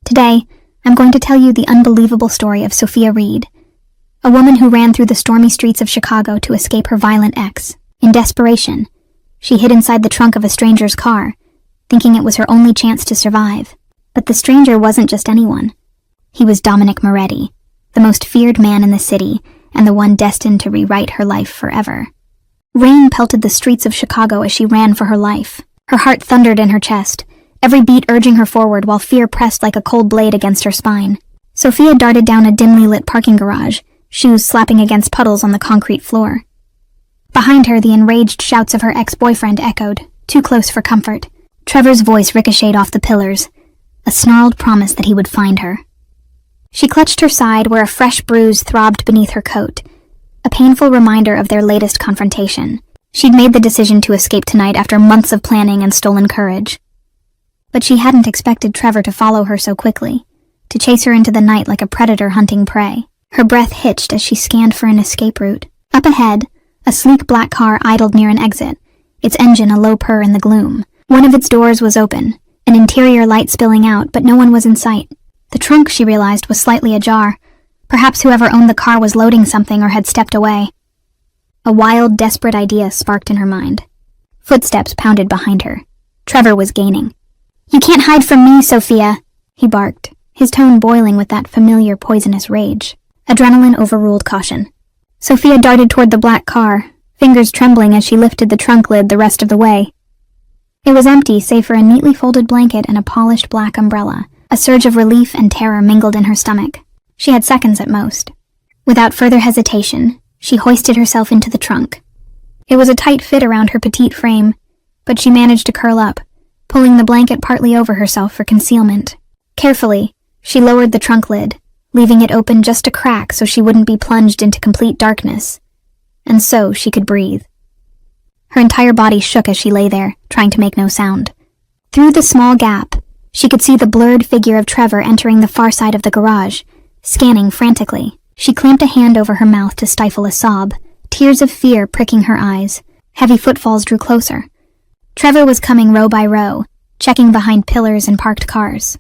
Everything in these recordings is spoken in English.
Today, I'm going to tell you the unbelievable story of Sophia Reed, a woman who ran through the stormy streets of Chicago to escape her violent ex. In desperation, she hid inside the trunk of a stranger's car, thinking it was her only chance to survive. But the stranger wasn't just anyone. He was Dominic Moretti, the most feared man in the city, and the one destined to rewrite her life forever. Rain pelted the streets of Chicago as she ran for her life. Her heart thundered in her chest, every beat urging her forward while fear pressed like a cold blade against her spine. Sophia darted down a dimly lit parking garage, shoes slapping against puddles on the concrete floor. Behind her, the enraged shouts of her ex-boyfriend echoed, too close for comfort. Trevor's voice ricocheted off the pillars, a snarled promise that he would find her. She clutched her side where a fresh bruise throbbed beneath her coat, a painful reminder of their latest confrontation. She'd made the decision to escape tonight after months of planning and stolen courage. But she hadn't expected Trevor to follow her so quickly, to chase her into the night like a predator hunting prey. Her breath hitched as she scanned for an escape route. Up ahead, a sleek black car idled near an exit, its engine a low purr in the gloom. One of its doors was open, an interior light spilling out, but no one was in sight. The trunk, she realized, was slightly ajar. Perhaps whoever owned the car was loading something or had stepped away. A wild, desperate idea sparked in her mind. Footsteps pounded behind her. Trevor was gaining. "You can't hide from me, Sophia," he barked, his tone boiling with that familiar poisonous rage. Adrenaline overruled caution. Sophia darted toward the black car, fingers trembling as she lifted the trunk lid the rest of the way. It was empty save for a neatly folded blanket and a polished black umbrella. A surge of relief and terror mingled in her stomach. She had seconds at most. Without further hesitation, she hoisted herself into the trunk. It was a tight fit around her petite frame, but she managed to curl up, pulling the blanket partly over herself for concealment. Carefully, she lowered the trunk lid, leaving it open just a crack so she wouldn't be plunged into complete darkness, and so she could breathe. Her entire body shook as she lay there, trying to make no sound. Through the small gap, she could see the blurred figure of Trevor entering the far side of the garage, scanning frantically. She clamped a hand over her mouth to stifle a sob, tears of fear pricking her eyes. Heavy footfalls drew closer. Trevor was coming row by row, checking behind pillars and parked cars.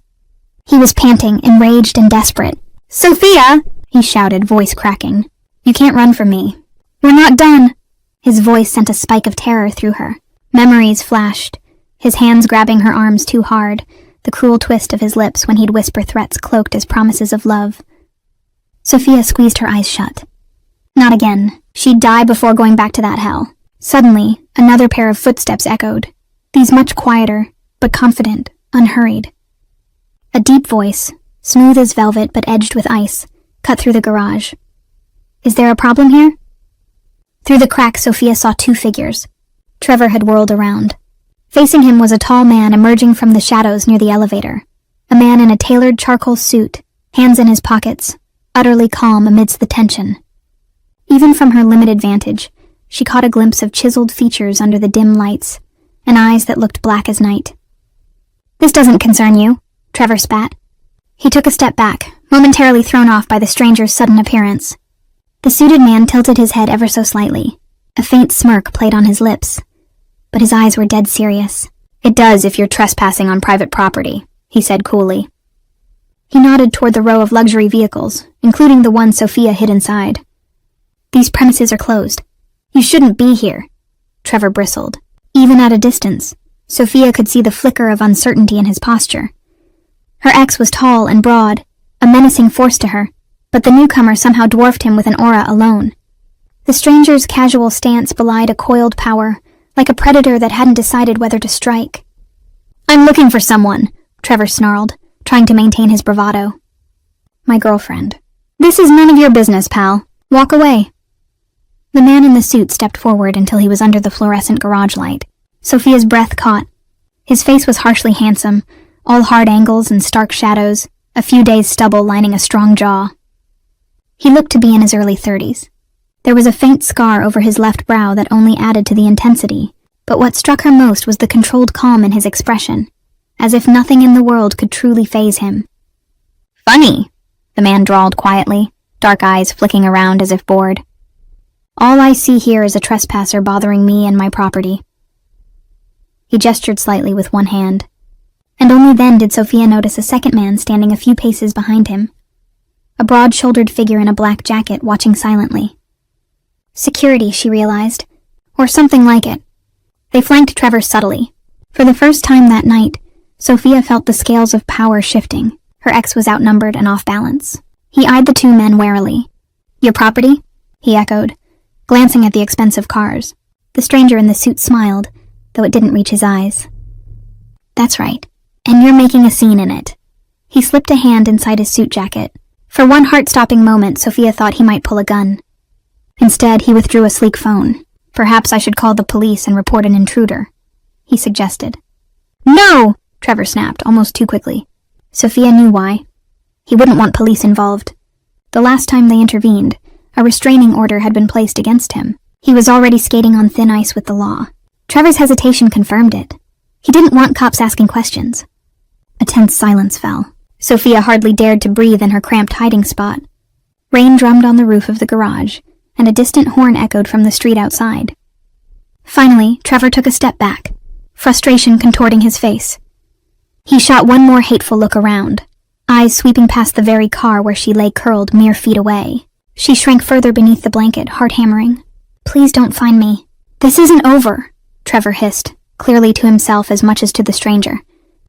He was panting, enraged and desperate. "Sophia!" he shouted, voice cracking. "You can't run from me. We're not done." His voice sent a spike of terror through her. Memories flashed, his hands grabbing her arms too hard, the cruel twist of his lips when he'd whisper threats cloaked as promises of love. Sophia squeezed her eyes shut. Not again. She'd die before going back to that hell. Suddenly, another pair of footsteps echoed, these much quieter, but confident, unhurried. A deep voice, smooth as velvet but edged with ice, cut through the garage. "Is there a problem here?" Through the crack, Sophia saw two figures. Trevor had whirled around. Facing him was a tall man emerging from the shadows near the elevator. A man in a tailored charcoal suit, hands in his pockets, utterly calm amidst the tension. Even from her limited vantage, she caught a glimpse of chiseled features under the dim lights, and eyes that looked black as night. "This doesn't concern you," Trevor spat. He took a step back, momentarily thrown off by the stranger's sudden appearance. The suited man tilted his head ever so slightly. A faint smirk played on his lips, but his eyes were dead serious. "It does if you're trespassing on private property," he said coolly. He nodded toward the row of luxury vehicles, including the one Sophia hid inside. "These premises are closed. You shouldn't be here," Trevor bristled. Even at a distance, Sophia could see the flicker of uncertainty in his posture. Her ex was tall and broad, a menacing force to her, but the newcomer somehow dwarfed him with an aura alone. The stranger's casual stance belied a coiled power, like a predator that hadn't decided whether to strike. "I'm looking for someone," Trevor snarled, trying to maintain his bravado. "My girlfriend." "This is none of your business, pal. Walk away." The man in the suit stepped forward until he was under the fluorescent garage light. Sophia's breath caught. His face was harshly handsome, all hard angles and stark shadows, a few days' stubble lining a strong jaw. He looked to be in his early 30s. There was a faint scar over his left brow that only added to the intensity, but what struck her most was the controlled calm in his expression, as if nothing in the world could truly faze him. "Funny," the man drawled quietly, dark eyes flicking around as if bored. "All I see here is a trespasser bothering me and my property." He gestured slightly with one hand. and only then did Sophia notice a second man standing a few paces behind him. A broad-shouldered figure in a black jacket watching silently. Security, she realized, or something like it. They flanked Trevor subtly. For the first time that night, Sophia felt the scales of power shifting. Her ex was outnumbered and off balance. He eyed the two men warily. "Your property?" he echoed, glancing at the expensive cars. The stranger in the suit smiled, though it didn't reach his eyes. "That's right, and you're making a scene in it." He slipped a hand inside his suit jacket. For one heart-stopping moment, Sophia thought he might pull a gun. Instead, he withdrew a sleek phone. "Perhaps I should call the police and report an intruder," he suggested. "No!" Trevor snapped, almost too quickly. Sophia knew why. He wouldn't want police involved. The last time they intervened, a restraining order had been placed against him. He was already skating on thin ice with the law. Trevor's hesitation confirmed it. He didn't want cops asking questions. A tense silence fell. Sophia hardly dared to breathe in her cramped hiding spot. Rain drummed on the roof of the garage, and a distant horn echoed from the street outside. Finally, Trevor took a step back, frustration contorting his face. He shot one more hateful look around, eyes sweeping past the very car where she lay curled mere feet away. She shrank further beneath the blanket, heart hammering. "Please don't find me. This isn't over," Trevor hissed, clearly to himself as much as to the stranger.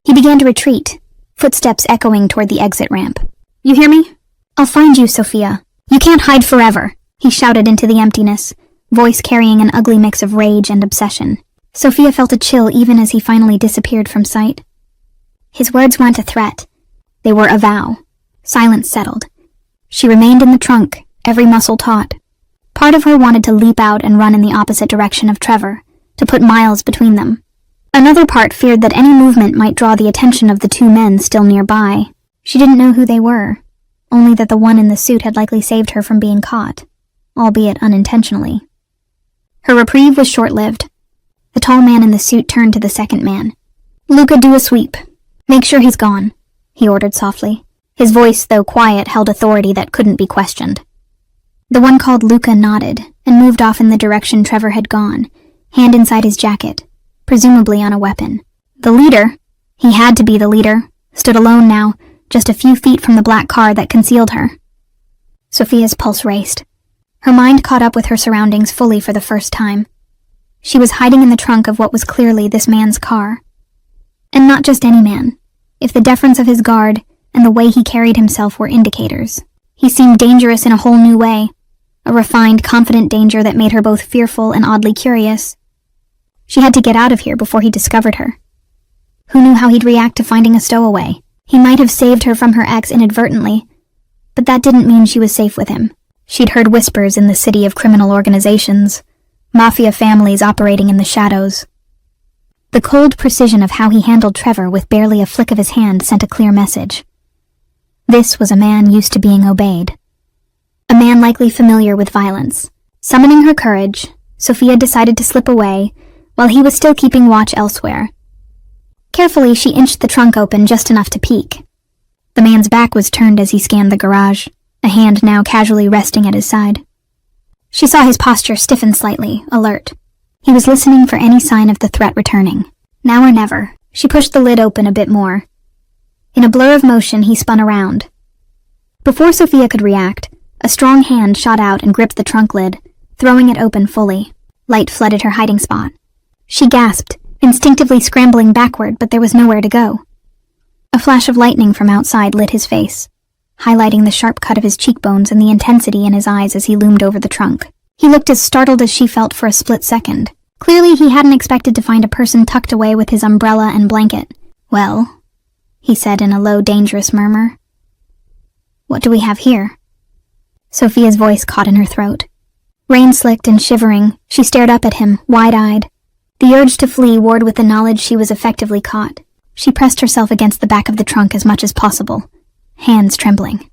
He began to retreat, footsteps echoing toward the exit ramp. "You hear me? I'll find you, Sophia. You can't hide forever," he shouted into the emptiness, voice carrying an ugly mix of rage and obsession. Sophia felt a chill even as he finally disappeared from sight. His words weren't a threat. They were a vow. Silence settled. She remained in the trunk, every muscle taut. Part of her wanted to leap out and run in the opposite direction of Trevor, to put miles between them. Another part feared that any movement might draw the attention of the two men still nearby. She didn't know who they were, only that the one in the suit had likely saved her from being caught, albeit unintentionally. Her reprieve was short-lived. The tall man in the suit turned to the second man. "Luca, do a sweep. Make sure he's gone," he ordered softly. His voice, though quiet, held authority that couldn't be questioned. The one called Luca nodded and moved off in the direction Trevor had gone, hand inside his jacket, presumably on a weapon. The leader, he had to be the leader, stood alone now, just a few feet from the black car that concealed her. Sophia's pulse raced. Her mind caught up with her surroundings fully for the first time. She was hiding in the trunk of what was clearly this man's car. And not just any man. If the deference of his guard and the way he carried himself were indicators. He seemed dangerous in a whole new way, a refined, confident danger that made her both fearful and oddly curious. She had to get out of here before he discovered her. Who knew how he'd react to finding a stowaway? He might have saved her from her ex inadvertently, but that didn't mean she was safe with him. She'd heard whispers in the city of criminal organizations, Mafia families operating in the shadows. The cold precision of how he handled Trevor with barely a flick of his hand sent a clear message. This was a man used to being obeyed. A man likely familiar with violence. Summoning her courage, Sophia decided to slip away while he was still keeping watch elsewhere. Carefully, she inched the trunk open just enough to peek. The man's back was turned as he scanned the garage, a hand now casually resting at his side. She saw his posture stiffen slightly, alert. He was listening for any sign of the threat returning. Now or never. She pushed the lid open a bit more. In a blur of motion, he spun around. Before Sophia could react, a strong hand shot out and gripped the trunk lid, throwing it open fully. Light flooded her hiding spot. She gasped, instinctively scrambling backward, but there was nowhere to go. A flash of lightning from outside lit his face, highlighting the sharp cut of his cheekbones and the intensity in his eyes as he loomed over the trunk. He looked as startled as she felt for a split second. Clearly, he hadn't expected to find a person tucked away with his umbrella and blanket. "Well," he said in a low, dangerous murmur. "What do we have here?" Sophia's voice caught in her throat. Rain-slicked and shivering, she stared up at him, wide-eyed. The urge to flee warred with the knowledge she was effectively caught. She pressed herself against the back of the trunk as much as possible, hands trembling.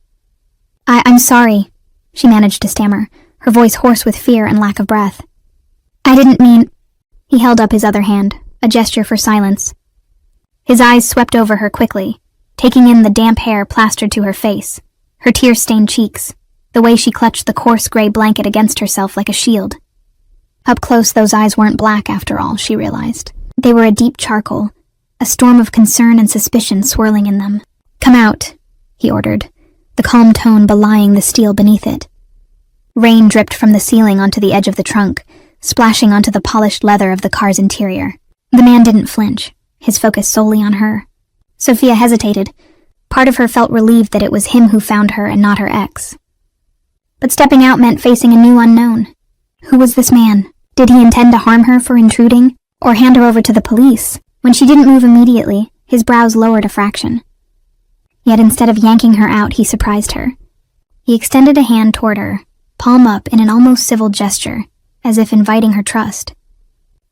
I'm sorry," she managed to stammer, her voice hoarse with fear and lack of breath. "I didn't mean—" He held up his other hand, a gesture for silence. His eyes swept over her quickly, taking in the damp hair plastered to her face, her tear-stained cheeks, the way she clutched the coarse gray blanket against herself like a shield. Up close, those eyes weren't black after all, she realized. They were a deep charcoal, a a storm of concern and suspicion swirling in them. "Come out," he ordered, the calm tone belying the steel beneath it. Rain dripped from the ceiling onto the edge of the trunk, splashing onto the polished leather of the car's interior. The man didn't flinch, his focus solely on her. Sophia hesitated. Part of her felt relieved that it was him who found her and not her ex. But stepping out meant facing a new unknown. Who was this man? Did he intend to harm her for intruding, or hand her over to the police? When she didn't move immediately, his brows lowered a fraction. Yet instead of yanking her out, he surprised her. He extended a hand toward her, palm up in an almost civil gesture, as if inviting her trust.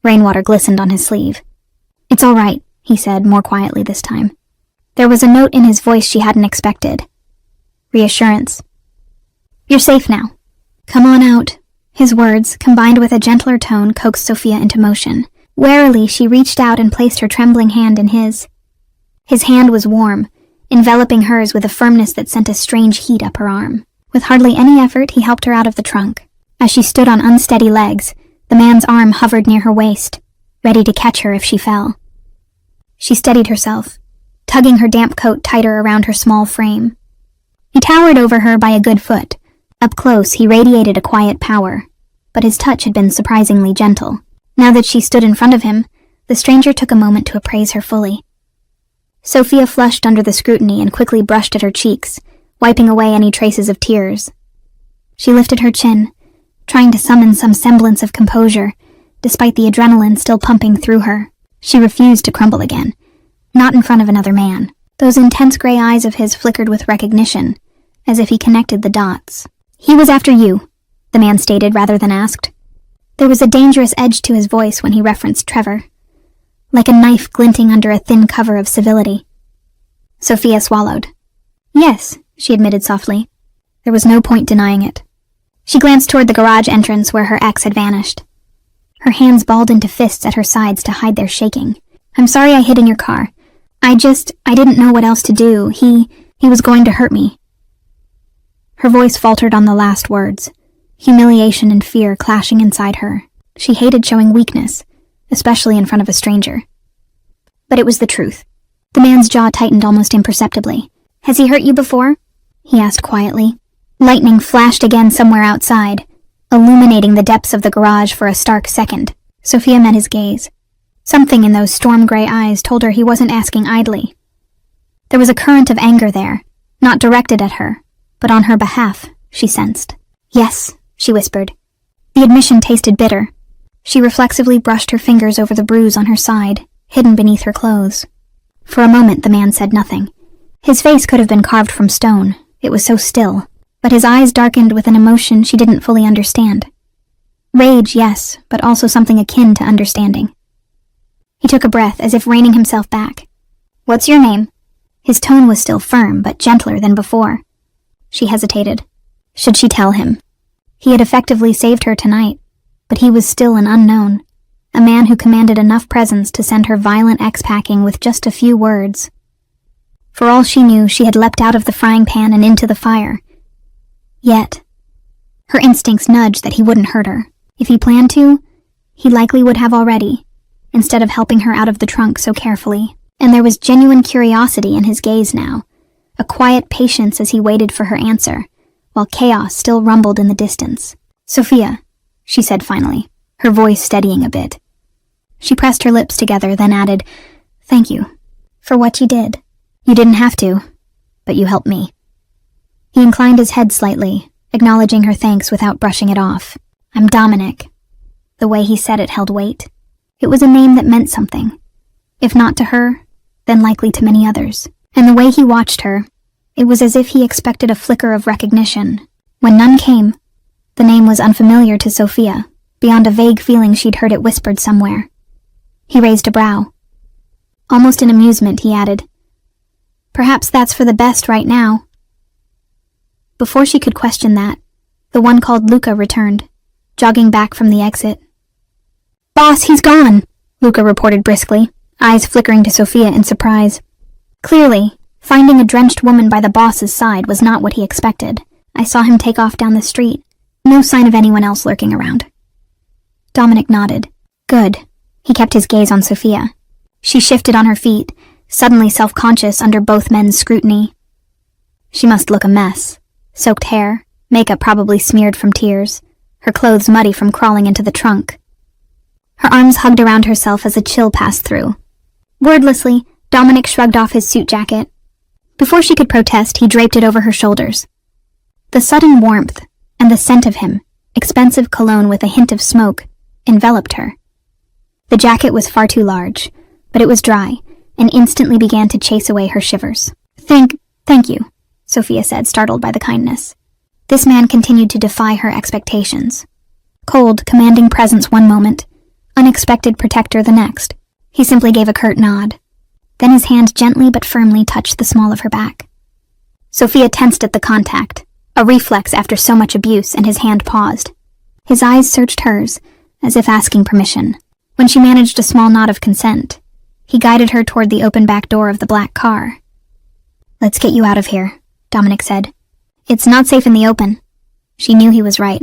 Rainwater glistened on his sleeve. "It's all right," he said, more quietly this time. There was a note in his voice she hadn't expected. Reassurance. "You're safe now. Come on out." His words, combined with a gentler tone, coaxed Sophia into motion. Warily, she reached out and placed her trembling hand in his. His hand was warm, enveloping hers with a firmness that sent a strange heat up her arm. With hardly any effort, he helped her out of the trunk. As she stood on unsteady legs, the man's arm hovered near her waist, ready to catch her if she fell. She steadied herself, tugging her damp coat tighter around her small frame. He towered over her by a good foot. Up close, he radiated a quiet power, but his touch had been surprisingly gentle. Now that she stood in front of him, the stranger took a moment to appraise her fully. Sophia flushed under the scrutiny and quickly brushed at her cheeks, wiping away any traces of tears. She lifted her chin, trying to summon some semblance of composure, despite the adrenaline still pumping through her. She refused to crumble again, not in front of another man. Those intense gray eyes of his flickered with recognition, as if he connected the dots. "He was after you," the man stated rather than asked. There was a dangerous edge to his voice when he referenced Trevor, like a knife glinting under a thin cover of civility. Sophia swallowed. "Yes," she admitted softly. There was no point denying it. She glanced toward the garage entrance where her ex had vanished. Her hands balled into fists at her sides to hide their shaking. "I'm sorry I hid in your car. I didn't know what else to do. He was going to hurt me." Her voice faltered on the last words, humiliation and fear clashing inside her. She hated showing weakness, especially in front of a stranger. But it was the truth. The man's jaw tightened almost imperceptibly. "Has he hurt you before?" he asked quietly. Lightning flashed again somewhere outside, illuminating the depths of the garage for a stark second. Sophia met his gaze. Something in those storm-gray eyes told her he wasn't asking idly. There was a current of anger there, not directed at her, but on her behalf, she sensed. "Yes," she whispered. The admission tasted bitter. She reflexively brushed her fingers over the bruise on her side, hidden beneath her clothes. For a moment the man said nothing. His face could have been carved from stone, it was so still, but his eyes darkened with an emotion she didn't fully understand. Rage, yes, but also something akin to understanding. He took a breath, as if reining himself back. "What's your name?" His tone was still firm, but gentler than before. She hesitated. Should she tell him? He had effectively saved her tonight, but he was still an unknown, a man who commanded enough presence to send her violent ex packing with just a few words. For all she knew, she had leapt out of the frying pan and into the fire. Yet, her instincts nudged that he wouldn't hurt her. If he planned to, he likely would have already, instead of helping her out of the trunk so carefully. And there was genuine curiosity in his gaze now, a quiet patience as he waited for her answer, while chaos still rumbled in the distance. "Sophia," she said finally, her voice steadying a bit. She pressed her lips together, then added, "Thank you for what you did. You didn't have to, but you helped me." He inclined his head slightly, acknowledging her thanks without brushing it off. "I'm Dominic." The way he said it held weight. It was a name that meant something. If not to her, then likely to many others. And the way he watched her, it was as if he expected a flicker of recognition. When none came, the name was unfamiliar to Sophia, beyond a vague feeling she'd heard it whispered somewhere. He raised a brow. Almost in amusement, he added, "Perhaps that's for the best right now." Before she could question that, the one called Luca returned, jogging back from the exit. "Boss, he's gone," Luca reported briskly, eyes flickering to Sophia in surprise. Clearly, finding a drenched woman by the boss's side was not what he expected. "I saw him take off down the street. No sign of anyone else lurking around." Dominic nodded. "Good." He kept his gaze on Sophia. She shifted on her feet, suddenly self-conscious under both men's scrutiny. She must look a mess. Soaked hair, makeup probably smeared from tears, her clothes muddy from crawling into the trunk. Her arms hugged around herself as a chill passed through. Wordlessly, Dominic shrugged off his suit jacket. Before she could protest, he draped it over her shoulders. The sudden warmth and the scent of him, expensive cologne with a hint of smoke, enveloped her. The jacket was far too large, but it was dry, and instantly began to chase away her shivers. Thank you, Sophia said, startled by the kindness. This man continued to defy her expectations. Cold, commanding presence one moment, unexpected protector the next. He simply gave a curt nod. Then his hand gently but firmly touched the small of her back. Sophia tensed at the contact, a reflex after so much abuse, and his hand paused. His eyes searched hers, as if asking permission. When she managed a small nod of consent, he guided her toward the open back door of the black car. "Let's get you out of here," Dominic said. "It's not safe in the open." She knew he was right.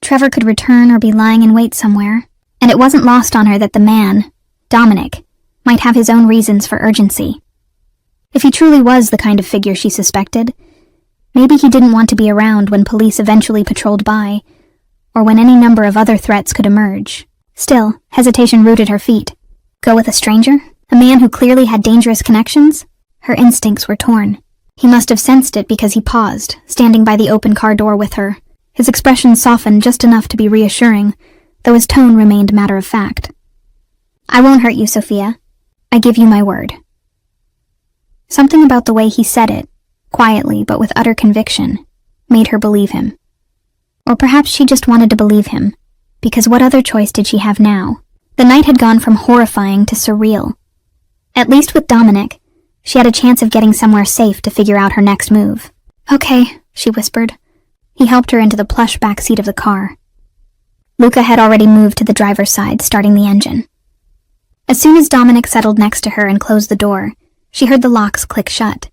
Trevor could return or be lying in wait somewhere, and it wasn't lost on her that the man, Dominic, might have his own reasons for urgency. If he truly was the kind of figure she suspected, maybe he didn't want to be around when police eventually patrolled by, or when any number of other threats could emerge. Still, hesitation rooted her feet. Go with a stranger? A man who clearly had dangerous connections? Her instincts were torn. He must have sensed it because he paused, standing by the open car door with her. His expression softened just enough to be reassuring, though his tone remained matter-of-fact. "I won't hurt you, Sophia. I give you my word." Something about the way he said it, quietly but with utter conviction, made her believe him. Or perhaps she just wanted to believe him, because what other choice did she have now? The night had gone from horrifying to surreal. At least with Dominic, she had a chance of getting somewhere safe to figure out her next move. "Okay," she whispered. He helped her into the plush back seat of the car. Luca had already moved to the driver's side, starting the engine. As soon as Dominic settled next to her and closed the door, she heard the locks click shut.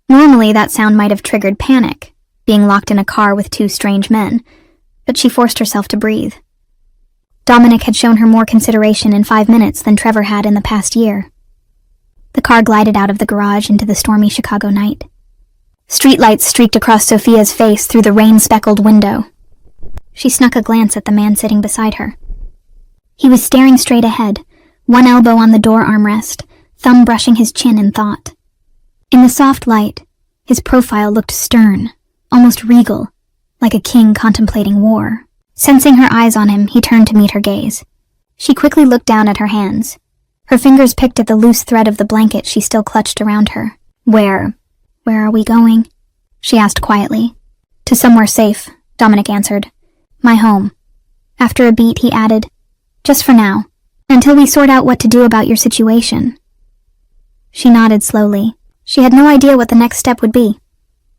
Normally, that sound might have triggered panic, being locked in a car with two strange men, but she forced herself to breathe. Dominic had shown her more consideration in 5 minutes than Trevor had in the past year. The car glided out of the garage into the stormy Chicago night. Streetlights streaked across Sophia's face through the rain-speckled window. She snuck a glance at the man sitting beside her. He was staring straight ahead, one elbow on the door armrest, thumb brushing his chin in thought. In the soft light, his profile looked stern, almost regal, like a king contemplating war. Sensing her eyes on him, he turned to meet her gaze. She quickly looked down at her hands. Her fingers picked at the loose thread of the blanket she still clutched around her. Where are we going?" she asked quietly. "To somewhere safe," Dominic answered. "My home." After a beat, he added, "Just for now, until we sort out what to do about your situation." She nodded slowly. She had no idea what the next step would be.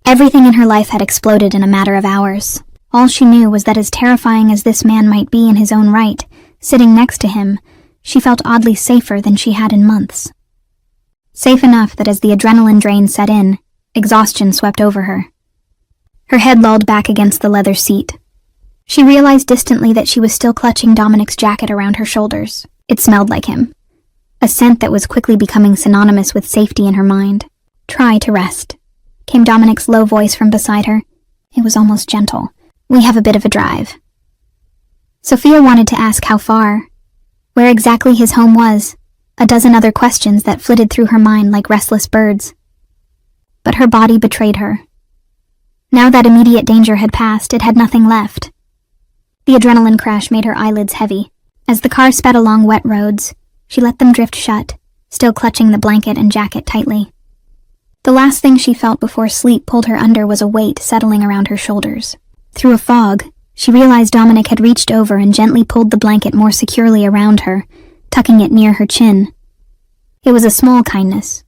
Everything in her life had exploded in a matter of hours. All she knew was that as terrifying as this man might be in his own right, sitting next to him, she felt oddly safer than she had in months. Safe enough that as the adrenaline drain set in, exhaustion swept over her. Her head lolled back against the leather seat. She realized distantly that she was still clutching Dominic's jacket around her shoulders. It smelled like him. A scent that was quickly becoming synonymous with safety in her mind. "Try to rest," came Dominic's low voice from beside her. It was almost gentle. "We have a bit of a drive." Sophia wanted to ask how far, where exactly his home was, a dozen other questions that flitted through her mind like restless birds. But her body betrayed her. Now that immediate danger had passed, it had nothing left. The adrenaline crash made her eyelids heavy. As the car sped along wet roads, she let them drift shut, still clutching the blanket and jacket tightly. The last thing she felt before sleep pulled her under was a weight settling around her shoulders. Through a fog, she realized Dominic had reached over and gently pulled the blanket more securely around her, tucking it near her chin. It was a small kindness,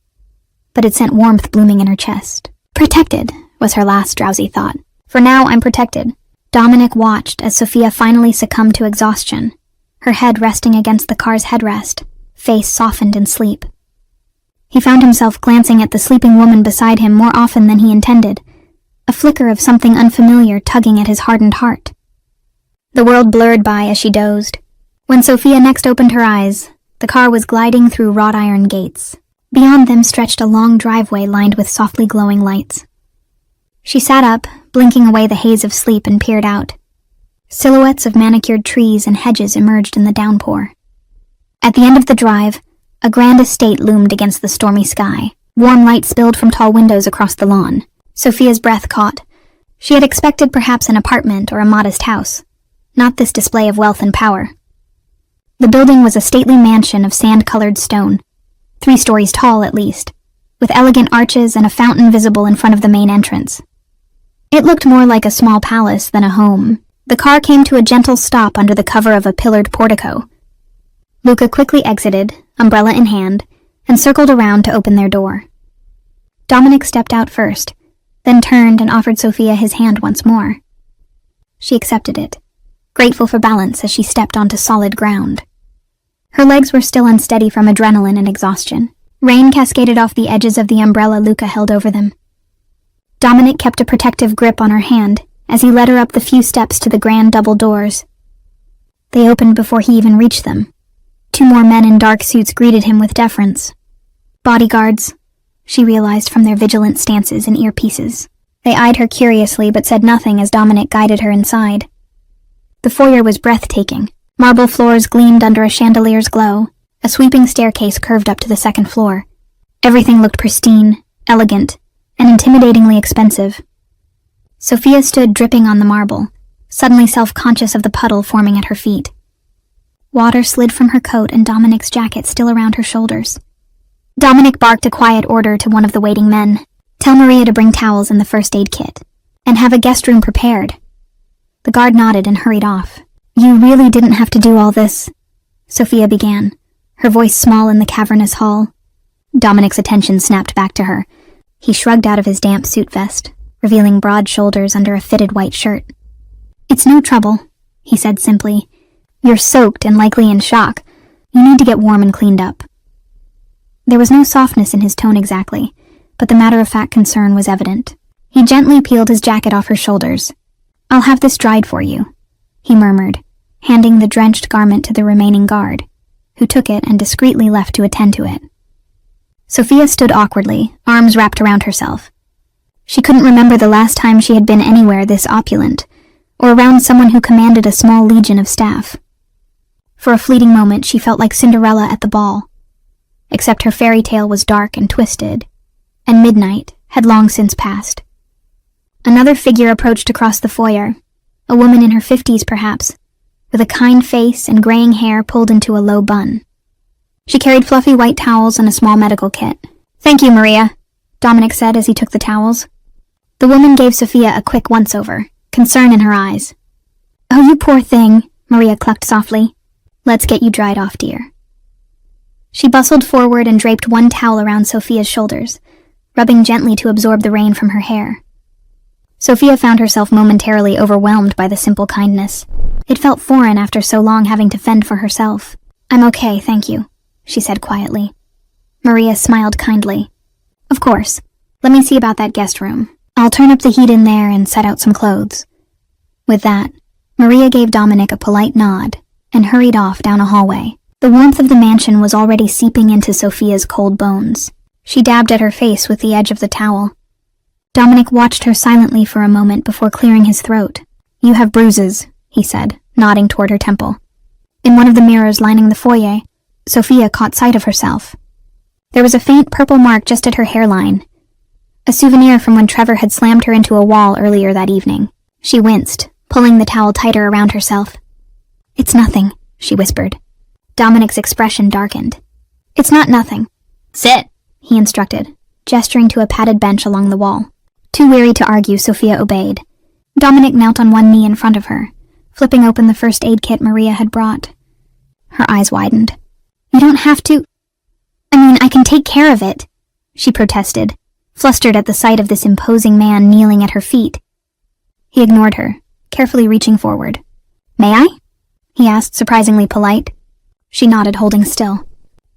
but it sent warmth blooming in her chest. Protected, was her last drowsy thought. For now, I'm protected. Dominic watched as Sophia finally succumbed to exhaustion, her head resting against the car's headrest, face softened in sleep. He found himself glancing at the sleeping woman beside him more often than he intended, a flicker of something unfamiliar tugging at his hardened heart. The world blurred by as she dozed. When Sophia next opened her eyes, The car was gliding through wrought iron gates. Beyond them stretched a long driveway lined with softly glowing lights. She sat up, blinking away the haze of sleep, and peered out. Silhouettes of manicured trees and hedges emerged in the downpour. At the end of the drive, a grand estate loomed against the stormy sky. Warm light spilled from tall windows across the lawn. Sophia's breath caught. She had expected perhaps an apartment or a modest house, not this display of wealth and power. The building was a stately mansion of sand-colored stone, 3 stories tall at least, with elegant arches and a fountain visible in front of the main entrance. It looked more like a small palace than a home. The car came to a gentle stop under the cover of a pillared portico. Luca quickly exited, umbrella in hand, and circled around to open their door. Dominic stepped out first, then turned and offered Sophia his hand once more. She accepted it, grateful for balance as she stepped onto solid ground. Her legs were still unsteady from adrenaline and exhaustion. Rain cascaded off the edges of the umbrella Luca held over them. Dominic kept a protective grip on her hand as he led her up the few steps to the grand double doors. They opened before he even reached them. 2 more men in dark suits greeted him with deference. Bodyguards, she realized from their vigilant stances and earpieces. They eyed her curiously but said nothing as Dominic guided her inside. The foyer was breathtaking. Marble floors gleamed under a chandelier's glow. A sweeping staircase curved up to the 2nd floor. Everything looked pristine, elegant, and intimidatingly expensive. Sophia stood dripping on the marble, suddenly self-conscious of the puddle forming at her feet. Water slid from her coat and Dominic's jacket still around her shoulders. Dominic barked a quiet order to one of the waiting men. Tell Maria to bring towels and the first aid kit, and have a guest room prepared. The guard nodded and hurried off. You really didn't have to do all this, Sophia began, her voice small in the cavernous hall. Dominic's attention snapped back to her. He shrugged out of his damp suit vest, revealing broad shoulders under a fitted white shirt. It's no trouble, he said simply. You're soaked and likely in shock. You need to get warm and cleaned up. There was no softness in his tone exactly, but the matter-of-fact concern was evident. He gently peeled his jacket off her shoulders. I'll have this dried for you, he murmured, handing the drenched garment to the remaining guard, who took it and discreetly left to attend to it. Sophia stood awkwardly, arms wrapped around herself. She couldn't remember the last time she had been anywhere this opulent, or around someone who commanded a small legion of staff. For a fleeting moment she felt like Cinderella at the ball, except her fairy tale was dark and twisted, and midnight had long since passed. Another figure approached across the foyer, a woman in her 50s perhaps, with a kind face and graying hair pulled into a low bun. She carried fluffy white towels and a small medical kit. Thank you, Maria, Dominic said as he took the towels. The woman gave Sophia a quick once-over, concern in her eyes. Oh, you poor thing, Maria clucked softly. Let's get you dried off, dear. She bustled forward and draped one towel around Sophia's shoulders, rubbing gently to absorb the rain from her hair. Sophia found herself momentarily overwhelmed by the simple kindness. It felt foreign after so long having to fend for herself. I'm okay, thank you, she said quietly. Maria smiled kindly. Of course. Let me see about that guest room. I'll turn up the heat in there and set out some clothes. With that, Maria gave Dominic a polite nod and hurried off down a hallway. The warmth of the mansion was already seeping into Sophia's cold bones. She dabbed at her face with the edge of the towel. Dominic watched her silently for a moment before clearing his throat. You have bruises, he said, nodding toward her temple. In one of the mirrors lining the foyer, Sophia caught sight of herself. There was a faint purple mark just at her hairline, a souvenir from when Trevor had slammed her into a wall earlier that evening. She winced, pulling the towel tighter around herself. It's nothing, she whispered. Dominic's expression darkened. It's not nothing. Sit, he instructed, gesturing to a padded bench along the wall. Too weary to argue, Sophia obeyed. Dominic knelt on one knee in front of her, flipping open the first aid kit Maria had brought. Her eyes widened. You don't have to... I can take care of it, she protested, flustered at the sight of this imposing man kneeling at her feet. He ignored her, carefully reaching forward. May I? He asked, surprisingly polite. She nodded, holding still.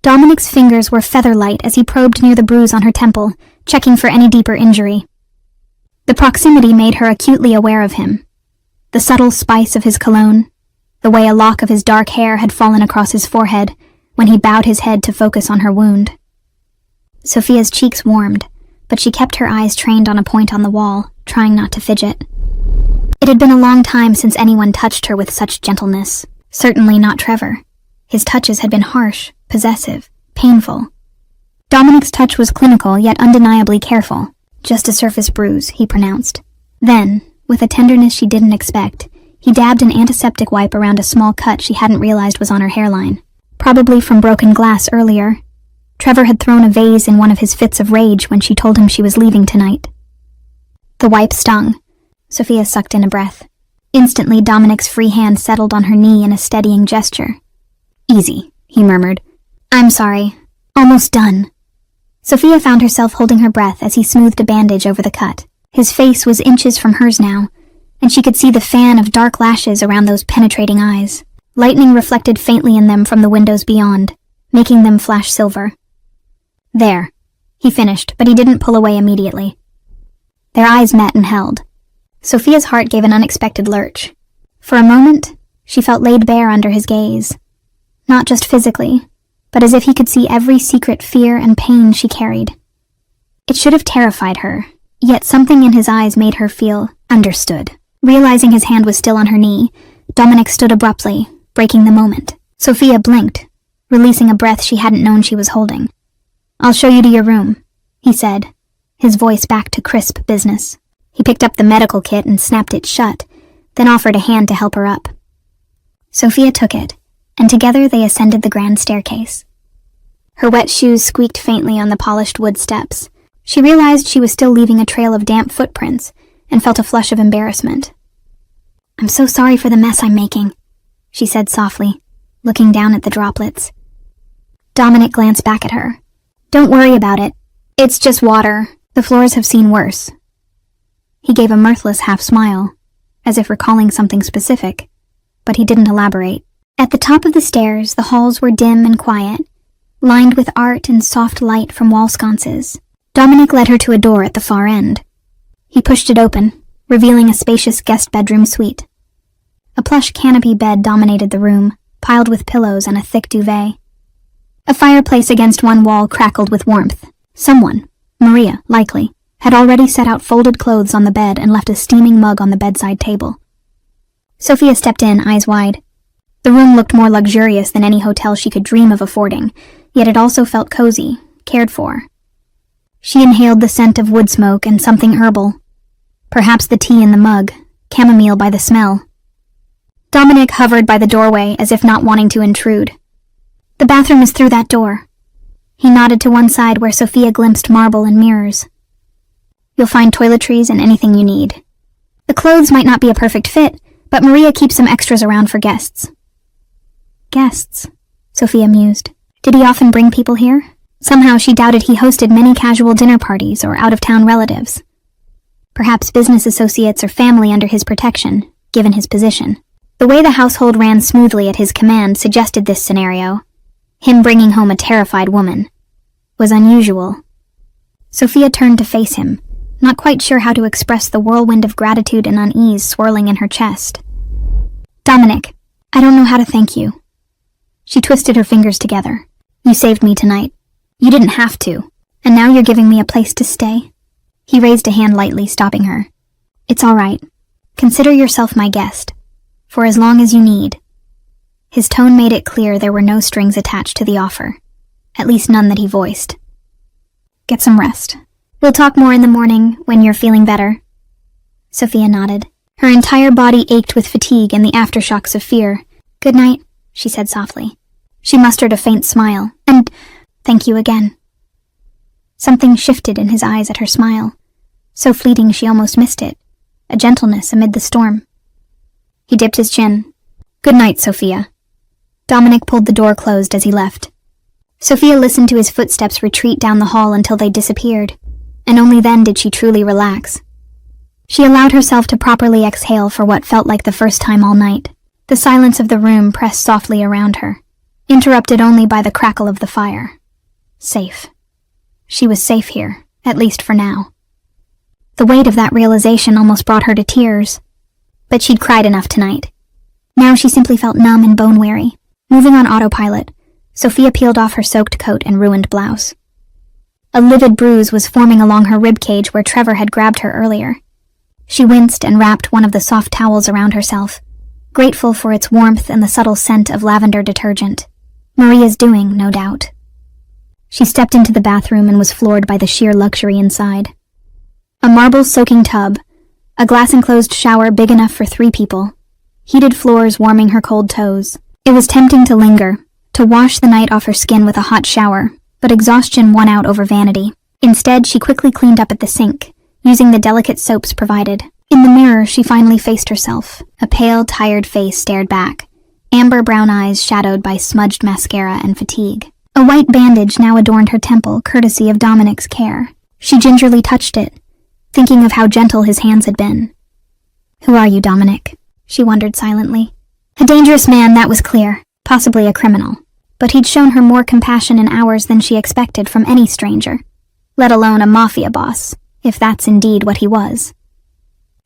Dominic's fingers were feather-light as he probed near the bruise on her temple, checking for any deeper injury. The proximity made her acutely aware of him. The subtle spice of his cologne, the way a lock of his dark hair had fallen across his forehead, when he bowed his head to focus on her wound. Sophia's cheeks warmed, but she kept her eyes trained on a point on the wall, trying not to fidget. It had been a long time since anyone touched her with such gentleness. Certainly not Trevor. His touches had been harsh, possessive, painful. Dominic's touch was clinical, yet undeniably careful. Just a surface bruise, he pronounced. Then, with a tenderness she didn't expect, he dabbed an antiseptic wipe around a small cut she hadn't realized was on her hairline. Probably from broken glass earlier. Trevor had thrown a vase in one of his fits of rage when she told him she was leaving tonight. The wipe stung. Sophia sucked in a breath. Instantly, Dominic's free hand settled on her knee in a steadying gesture. "Easy," he murmured. "I'm sorry. Almost done." Sophia found herself holding her breath as he smoothed a bandage over the cut. His face was inches from hers now, and she could see the fan of dark lashes around those penetrating eyes. Lightning reflected faintly in them from the windows beyond, making them flash silver. "There," he finished, but he didn't pull away immediately. Their eyes met and held. Sophia's heart gave an unexpected lurch. For a moment, she felt laid bare under his gaze. Not just physically, but as if he could see every secret fear and pain she carried. It should have terrified her, yet something in his eyes made her feel understood. Realizing his hand was still on her knee, Dominic stood abruptly, breaking the moment. Sophia blinked, releasing a breath she hadn't known she was holding. "I'll show you to your room," he said, his voice back to crisp business. He picked up the medical kit and snapped it shut, then offered a hand to help her up. Sophia took it, and together they ascended the grand staircase. Her wet shoes squeaked faintly on the polished wood steps. She realized she was still leaving a trail of damp footprints, and felt a flush of embarrassment. "I'm so sorry for the mess I'm making," she said softly, looking down at the droplets. Dominic glanced back at her. "Don't worry about it. It's just water. The floors have seen worse." He gave a mirthless half-smile, as if recalling something specific, but he didn't elaborate. At the top of the stairs, the halls were dim and quiet, lined with art and soft light from wall sconces. Dominic led her to a door at the far end. He pushed it open, revealing a spacious guest bedroom suite. A plush canopy bed dominated the room, piled with pillows and a thick duvet. A fireplace against one wall crackled with warmth. Someone, Maria, likely, had already set out folded clothes on the bed and left a steaming mug on the bedside table. Sophia stepped in, eyes wide. The room looked more luxurious than any hotel she could dream of affording, yet it also felt cozy, cared for. She inhaled the scent of wood smoke and something herbal. Perhaps the tea in the mug, chamomile by the smell. Dominic hovered by the doorway as if not wanting to intrude. "The bathroom is through that door." He nodded to one side where Sophia glimpsed marble and mirrors. "You'll find toiletries and anything you need. The clothes might not be a perfect fit, but Maria keeps some extras around for guests." "Guests?" Sophia mused. Did he often bring people here? Somehow she doubted he hosted many casual dinner parties or out-of-town relatives. Perhaps business associates or family under his protection, given his position. The way the household ran smoothly at his command suggested this scenario. Him bringing home a terrified woman was unusual. Sophia turned to face him, not quite sure how to express the whirlwind of gratitude and unease swirling in her chest. "Dominic, I don't know how to thank you." She twisted her fingers together. "You saved me tonight. You didn't have to, and now you're giving me a place to stay." He raised a hand lightly, stopping her. "It's all right. Consider yourself my guest, for as long as you need." His tone made it clear there were no strings attached to the offer, at least none that he voiced. "Get some rest. We'll talk more in the morning when you're feeling better." Sophia nodded. Her entire body ached with fatigue and the aftershocks of fear. "Good night," she said softly. She mustered a faint smile. "And thank you again." Something shifted in his eyes at her smile, so fleeting she almost missed it, a gentleness amid the storm. He dipped his chin. "Good night, Sophia." Dominic pulled the door closed as he left. Sophia listened to his footsteps retreat down the hall until they disappeared, and only then did she truly relax. She allowed herself to properly exhale for what felt like the first time all night. The silence of the room pressed softly around her, interrupted only by the crackle of the fire. Safe. She was safe here, at least for now. The weight of that realization almost brought her to tears, but she'd cried enough tonight. Now she simply felt numb and bone-weary. Moving on autopilot, Sophia peeled off her soaked coat and ruined blouse. A livid bruise was forming along her ribcage where Trevor had grabbed her earlier. She winced and wrapped one of the soft towels around herself, grateful for its warmth and the subtle scent of lavender detergent. Maria's doing, no doubt. She stepped into the bathroom and was floored by the sheer luxury inside. A marble-soaking tub, a glass-enclosed shower big enough for 3 people, heated floors warming her cold toes. It was tempting to linger, to wash the night off her skin with a hot shower, but exhaustion won out over vanity. Instead, she quickly cleaned up at the sink, using the delicate soaps provided. In the mirror, she finally faced herself. A pale, tired face stared back, amber brown eyes shadowed by smudged mascara and fatigue. A white bandage now adorned her temple, courtesy of Dominic's care. She gingerly touched it, thinking of how gentle his hands had been. "Who are you, Dominic?" she wondered silently. A dangerous man, that was clear, possibly a criminal. But he'd shown her more compassion in hours than she expected from any stranger, let alone a Mafia boss, if that's indeed what he was.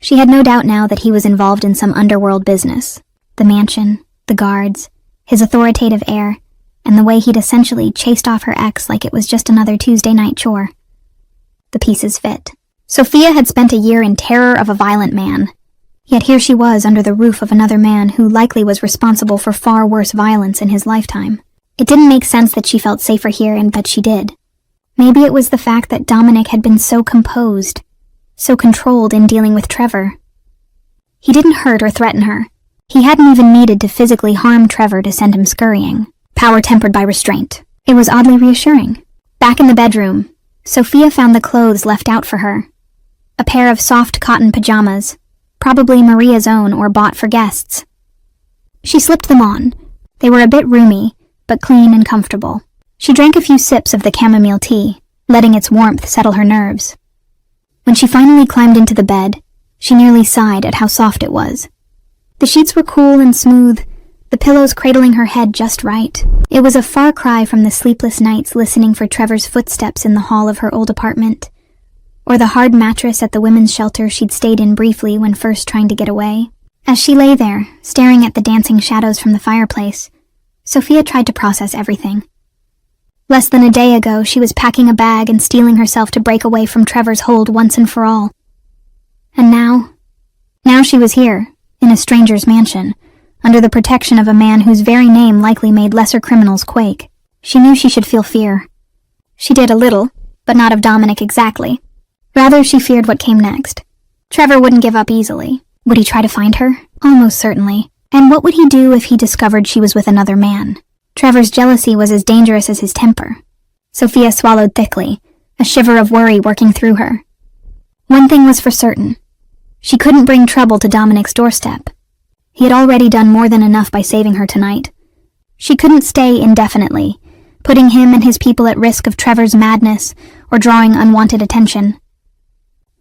She had no doubt now that he was involved in some underworld business. The mansion, the guards, his authoritative air, and the way he'd essentially chased off her ex like it was just another Tuesday night chore. The pieces fit. Sophia had spent a year in terror of a violent man, yet here she was under the roof of another man who likely was responsible for far worse violence in his lifetime. It didn't make sense that she felt safer here, but she did. Maybe it was the fact that Dominic had been so composed, so controlled in dealing with Trevor. He didn't hurt or threaten her. He hadn't even needed to physically harm Trevor to send him scurrying, power tempered by restraint. It was oddly reassuring. Back in the bedroom, Sophia found the clothes left out for her. A pair of soft cotton pajamas, probably Maria's own or bought for guests. She slipped them on. They were a bit roomy, but clean and comfortable. She drank a few sips of the chamomile tea, letting its warmth settle her nerves. When she finally climbed into the bed, she nearly sighed at how soft it was. The sheets were cool and smooth, the pillows cradling her head just right. It was a far cry from the sleepless nights listening for Trevor's footsteps in the hall of her old apartment, or the hard mattress at the women's shelter she'd stayed in briefly when first trying to get away. As she lay there, staring at the dancing shadows from the fireplace, Sophia tried to process everything. Less than a day ago, she was packing a bag and steeling herself to break away from Trevor's hold once and for all. And now she was here, in a stranger's mansion, under the protection of a man whose very name likely made lesser criminals quake. She knew she should feel fear. She did a little, but not of Dominic exactly. Rather, she feared what came next. Trevor wouldn't give up easily. Would he try to find her? Almost certainly. And what would he do if he discovered she was with another man? Trevor's jealousy was as dangerous as his temper. Sophia swallowed thickly, a shiver of worry working through her. One thing was for certain. She couldn't bring trouble to Dominic's doorstep. He had already done more than enough by saving her tonight. She couldn't stay indefinitely, putting him and his people at risk of Trevor's madness or drawing unwanted attention.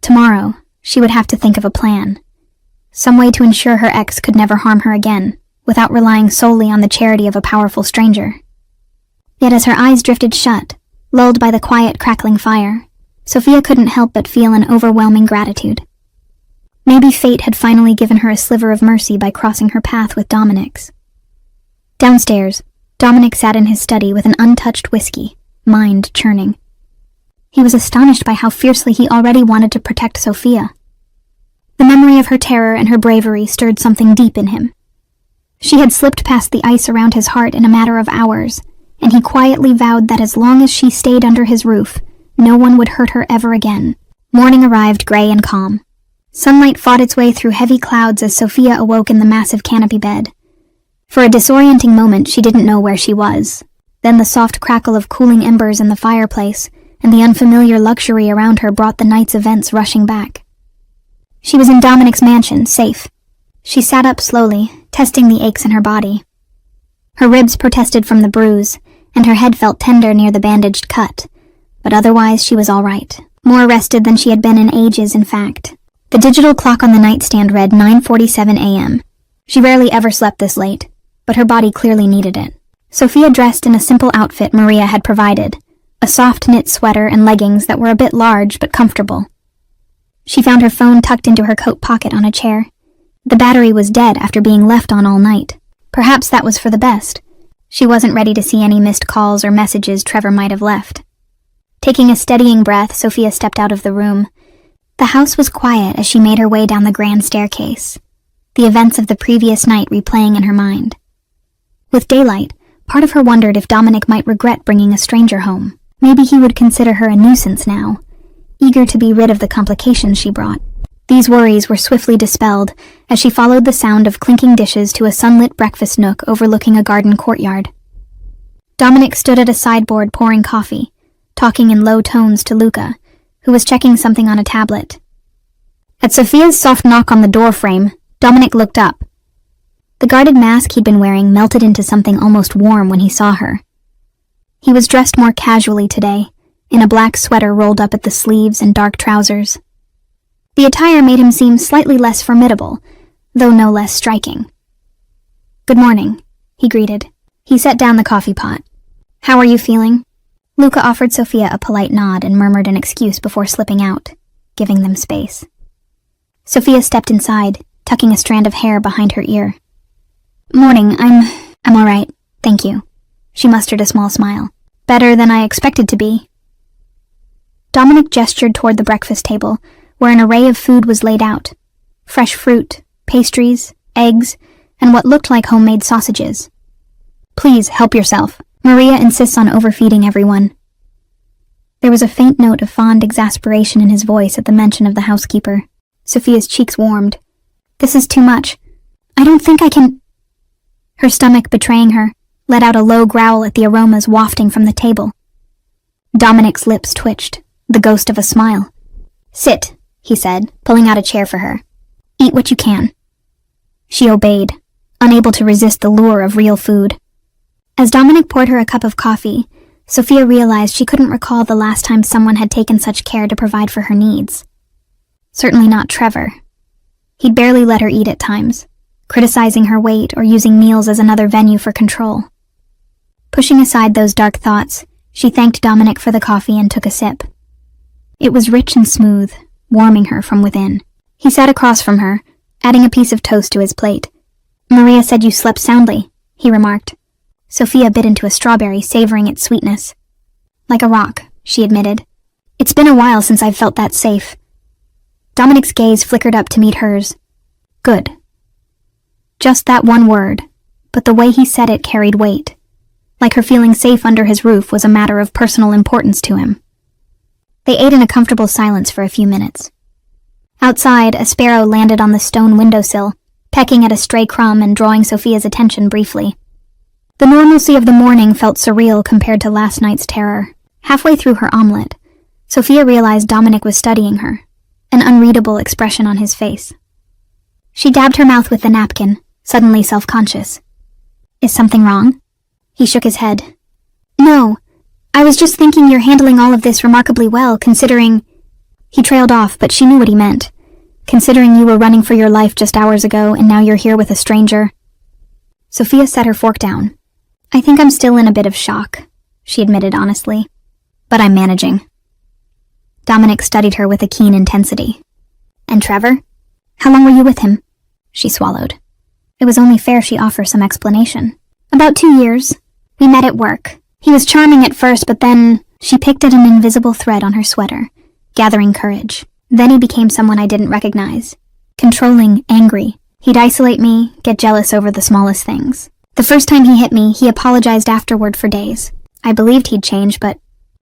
Tomorrow, she would have to think of a plan. Some way to ensure her ex could never harm her again, without relying solely on the charity of a powerful stranger. Yet as her eyes drifted shut, lulled by the quiet crackling fire, Sophia couldn't help but feel an overwhelming gratitude. Maybe fate had finally given her a sliver of mercy by crossing her path with Dominic's. Downstairs, Dominic sat in his study with an untouched whiskey, mind churning. He was astonished by how fiercely he already wanted to protect Sophia. The memory of her terror and her bravery stirred something deep in him. She had slipped past the ice around his heart in a matter of hours, and he quietly vowed that as long as she stayed under his roof, no one would hurt her ever again. Morning arrived gray and calm. Sunlight fought its way through heavy clouds as Sophia awoke in the massive canopy bed. For a disorienting moment, she didn't know where she was. Then the soft crackle of cooling embers in the fireplace and the unfamiliar luxury around her brought the night's events rushing back. She was in Dominic's mansion, safe. She sat up slowly, testing the aches in her body. Her ribs protested from the bruise, and her head felt tender near the bandaged cut, but otherwise she was all right. More rested than she had been in ages, in fact. The digital clock on the nightstand read 9:47 a.m. She rarely ever slept this late, but her body clearly needed it. Sophia dressed in a simple outfit Maria had provided, a soft knit sweater and leggings that were a bit large but comfortable. She found her phone tucked into her coat pocket on a chair. The battery was dead after being left on all night. Perhaps that was for the best. She wasn't ready to see any missed calls or messages Trevor might have left. Taking a steadying breath, Sophia stepped out of the room. The house was quiet as she made her way down the grand staircase, the events of the previous night replaying in her mind. With daylight, part of her wondered if Dominic might regret bringing a stranger home. Maybe he would consider her a nuisance now, eager to be rid of the complications she brought. These worries were swiftly dispelled as she followed the sound of clinking dishes to a sunlit breakfast nook overlooking a garden courtyard. Dominic stood at a sideboard pouring coffee, talking in low tones to Luca, who was checking something on a tablet. At Sophia's soft knock on the door frame, Dominic looked up. The guarded mask he'd been wearing melted into something almost warm when he saw her. He was dressed more casually today, in a black sweater rolled up at the sleeves and dark trousers. The attire made him seem slightly less formidable, though no less striking. "Good morning," he greeted. He set down the coffee pot. "How are you feeling?" Luca offered Sophia a polite nod and murmured an excuse before slipping out, giving them space. Sophia stepped inside, tucking a strand of hair behind her ear. "Morning, I'm all right, thank you." She mustered a small smile. "Better than I expected to be." Dominic gestured toward the breakfast table, where an array of food was laid out. Fresh fruit, pastries, eggs, and what looked like homemade sausages. "Please, help yourself. Maria insists on overfeeding everyone." There was a faint note of fond exasperation in his voice at the mention of the housekeeper. Sophia's cheeks warmed. "This is too much. I don't think I can—" Her stomach, betraying her, let out a low growl at the aromas wafting from the table. Dominic's lips twitched, the ghost of a smile. "Sit," he said, pulling out a chair for her. "Eat what you can." She obeyed, unable to resist the lure of real food. As Dominic poured her a cup of coffee, Sophia realized she couldn't recall the last time someone had taken such care to provide for her needs. Certainly not Trevor. He'd barely let her eat at times, criticizing her weight or using meals as another venue for control. Pushing aside those dark thoughts, she thanked Dominic for the coffee and took a sip. It was rich and smooth, warming her from within. He sat across from her, adding a piece of toast to his plate. "Maria said you slept soundly," he remarked. Sophia bit into a strawberry, savoring its sweetness. "Like a rock," she admitted. "It's been a while since I've felt that safe." Dominic's gaze flickered up to meet hers. "Good." Just that one word, but the way he said it carried weight. Like her feeling safe under his roof was a matter of personal importance to him. They ate in a comfortable silence for a few minutes. Outside, a sparrow landed on the stone windowsill, pecking at a stray crumb and drawing Sophia's attention briefly. The normalcy of the morning felt surreal compared to last night's terror. Halfway through her omelet, Sophia realized Dominic was studying her, an unreadable expression on his face. She dabbed her mouth with the napkin, suddenly self-conscious. "Is something wrong?" He shook his head. "No. I was just thinking you're handling all of this remarkably well, considering—" He trailed off, but she knew what he meant. "Considering you were running for your life just hours ago, and now you're here with a stranger." Sophia set her fork down. "I think I'm still in a bit of shock," she admitted honestly. "But I'm managing." Dominic studied her with a keen intensity. "And Trevor? How long were you with him?" She swallowed. It was only fair she offer some explanation. "About 2 years. We met at work. He was charming at first, but then—" She picked at an invisible thread on her sweater, gathering courage. "Then he became someone I didn't recognize. Controlling, angry. He'd isolate me, get jealous over the smallest things. The first time he hit me, he apologized afterward for days. I believed he'd change, but—"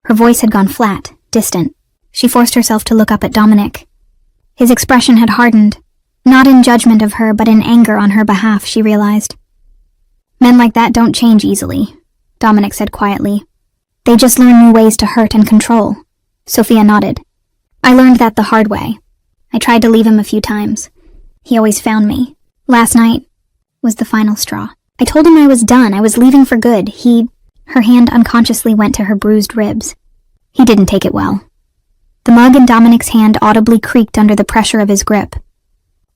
Her voice had gone flat, distant. She forced herself to look up at Dominic. His expression had hardened, not in judgment of her, but in anger on her behalf, she realized. "Men like that don't change easily," Dominic said quietly. "They just learn new ways to hurt and control." Sophia nodded. "I learned that the hard way. I tried to leave him a few times. He always found me. Last night was the final straw. I told him I was done, I was leaving for good. Her hand unconsciously went to her bruised ribs. He didn't take it well. The mug in Dominic's hand audibly creaked under the pressure of his grip.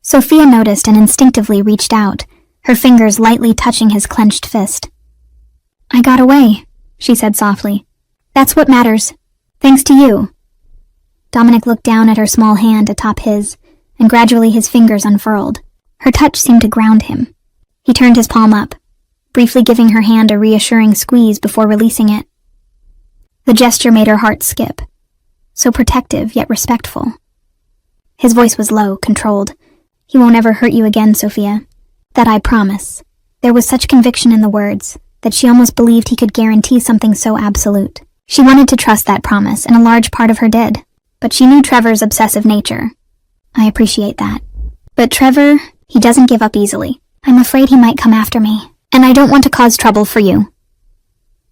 Sophia noticed and instinctively reached out, her fingers lightly touching his clenched fist. "I got away," she said softly. "That's what matters. Thanks to you." Dominic looked down at her small hand atop his, and gradually his fingers unfurled. Her touch seemed to ground him. He turned his palm up. briefly giving her hand a reassuring squeeze before releasing it. The gesture made her heart skip. So protective, yet respectful. His voice was low, controlled. "He won't ever hurt you again, Sophia. That I promise." There was such conviction in the words that she almost believed he could guarantee something so absolute. She wanted to trust that promise, and a large part of her did. But she knew Trevor's obsessive nature. "I appreciate that. But Trevor, he doesn't give up easily. I'm afraid he might come after me, and I don't want to cause trouble for you."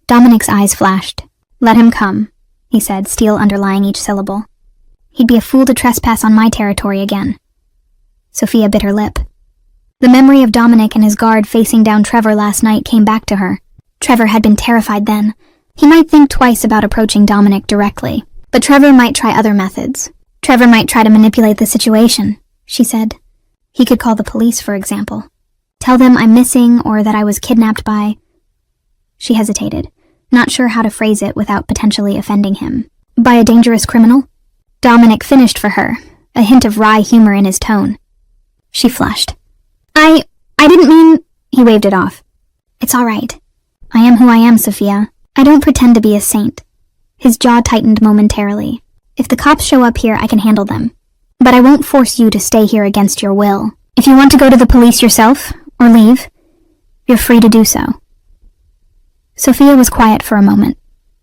Dominic's eyes flashed. "Let him come," he said, steel underlying each syllable. "He'd be a fool to trespass on my territory again." Sophia bit her lip. The memory of Dominic and his guard facing down Trevor last night came back to her. Trevor had been terrified then. He might think twice about approaching Dominic directly, but Trevor might try other methods. Trevor might try to manipulate the situation, she said. He could call the police, for example. Tell them I'm missing or that I was kidnapped by... She hesitated, not sure how to phrase it without potentially offending him. By a dangerous criminal? Dominic finished for her, a hint of wry humor in his tone. She flushed. I didn't mean... He waved it off. "It's all right. I am who I am, Sophia. I don't pretend to be a saint." His jaw tightened momentarily. "If the cops show up here, I can handle them. But I won't force you to stay here against your will. If you want to go to the police yourself, or leave, you're free to do so." Sophia was quiet for a moment,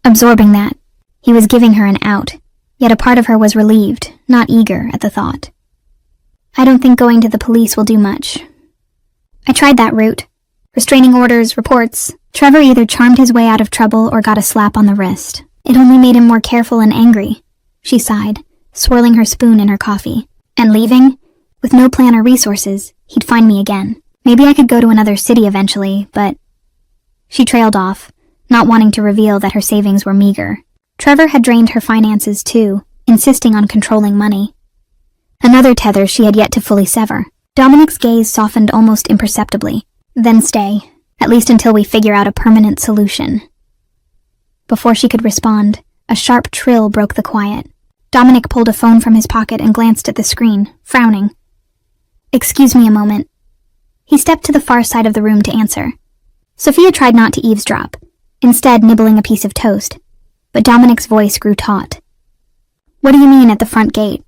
absorbing that. He was giving her an out, yet a part of her was relieved, not eager at the thought. "I don't think going to the police will do much. I tried that route. Restraining orders, reports. Trevor either charmed his way out of trouble or got a slap on the wrist. It only made him more careful and angry." She sighed, swirling her spoon in her coffee. "And leaving? With no plan or resources, he'd find me again. Maybe I could go to another city eventually, but..." She trailed off, not wanting to reveal that her savings were meager. Trevor had drained her finances too, insisting on controlling money. Another tether she had yet to fully sever. Dominic's gaze softened almost imperceptibly. "Then stay, at least until we figure out a permanent solution." Before she could respond, a sharp trill broke the quiet. Dominic pulled a phone from his pocket and glanced at the screen, frowning. "Excuse me a moment." He stepped to the far side of the room to answer. Sophia tried not to eavesdrop, instead nibbling a piece of toast, but Dominic's voice grew taut. "What do you mean at the front gate?"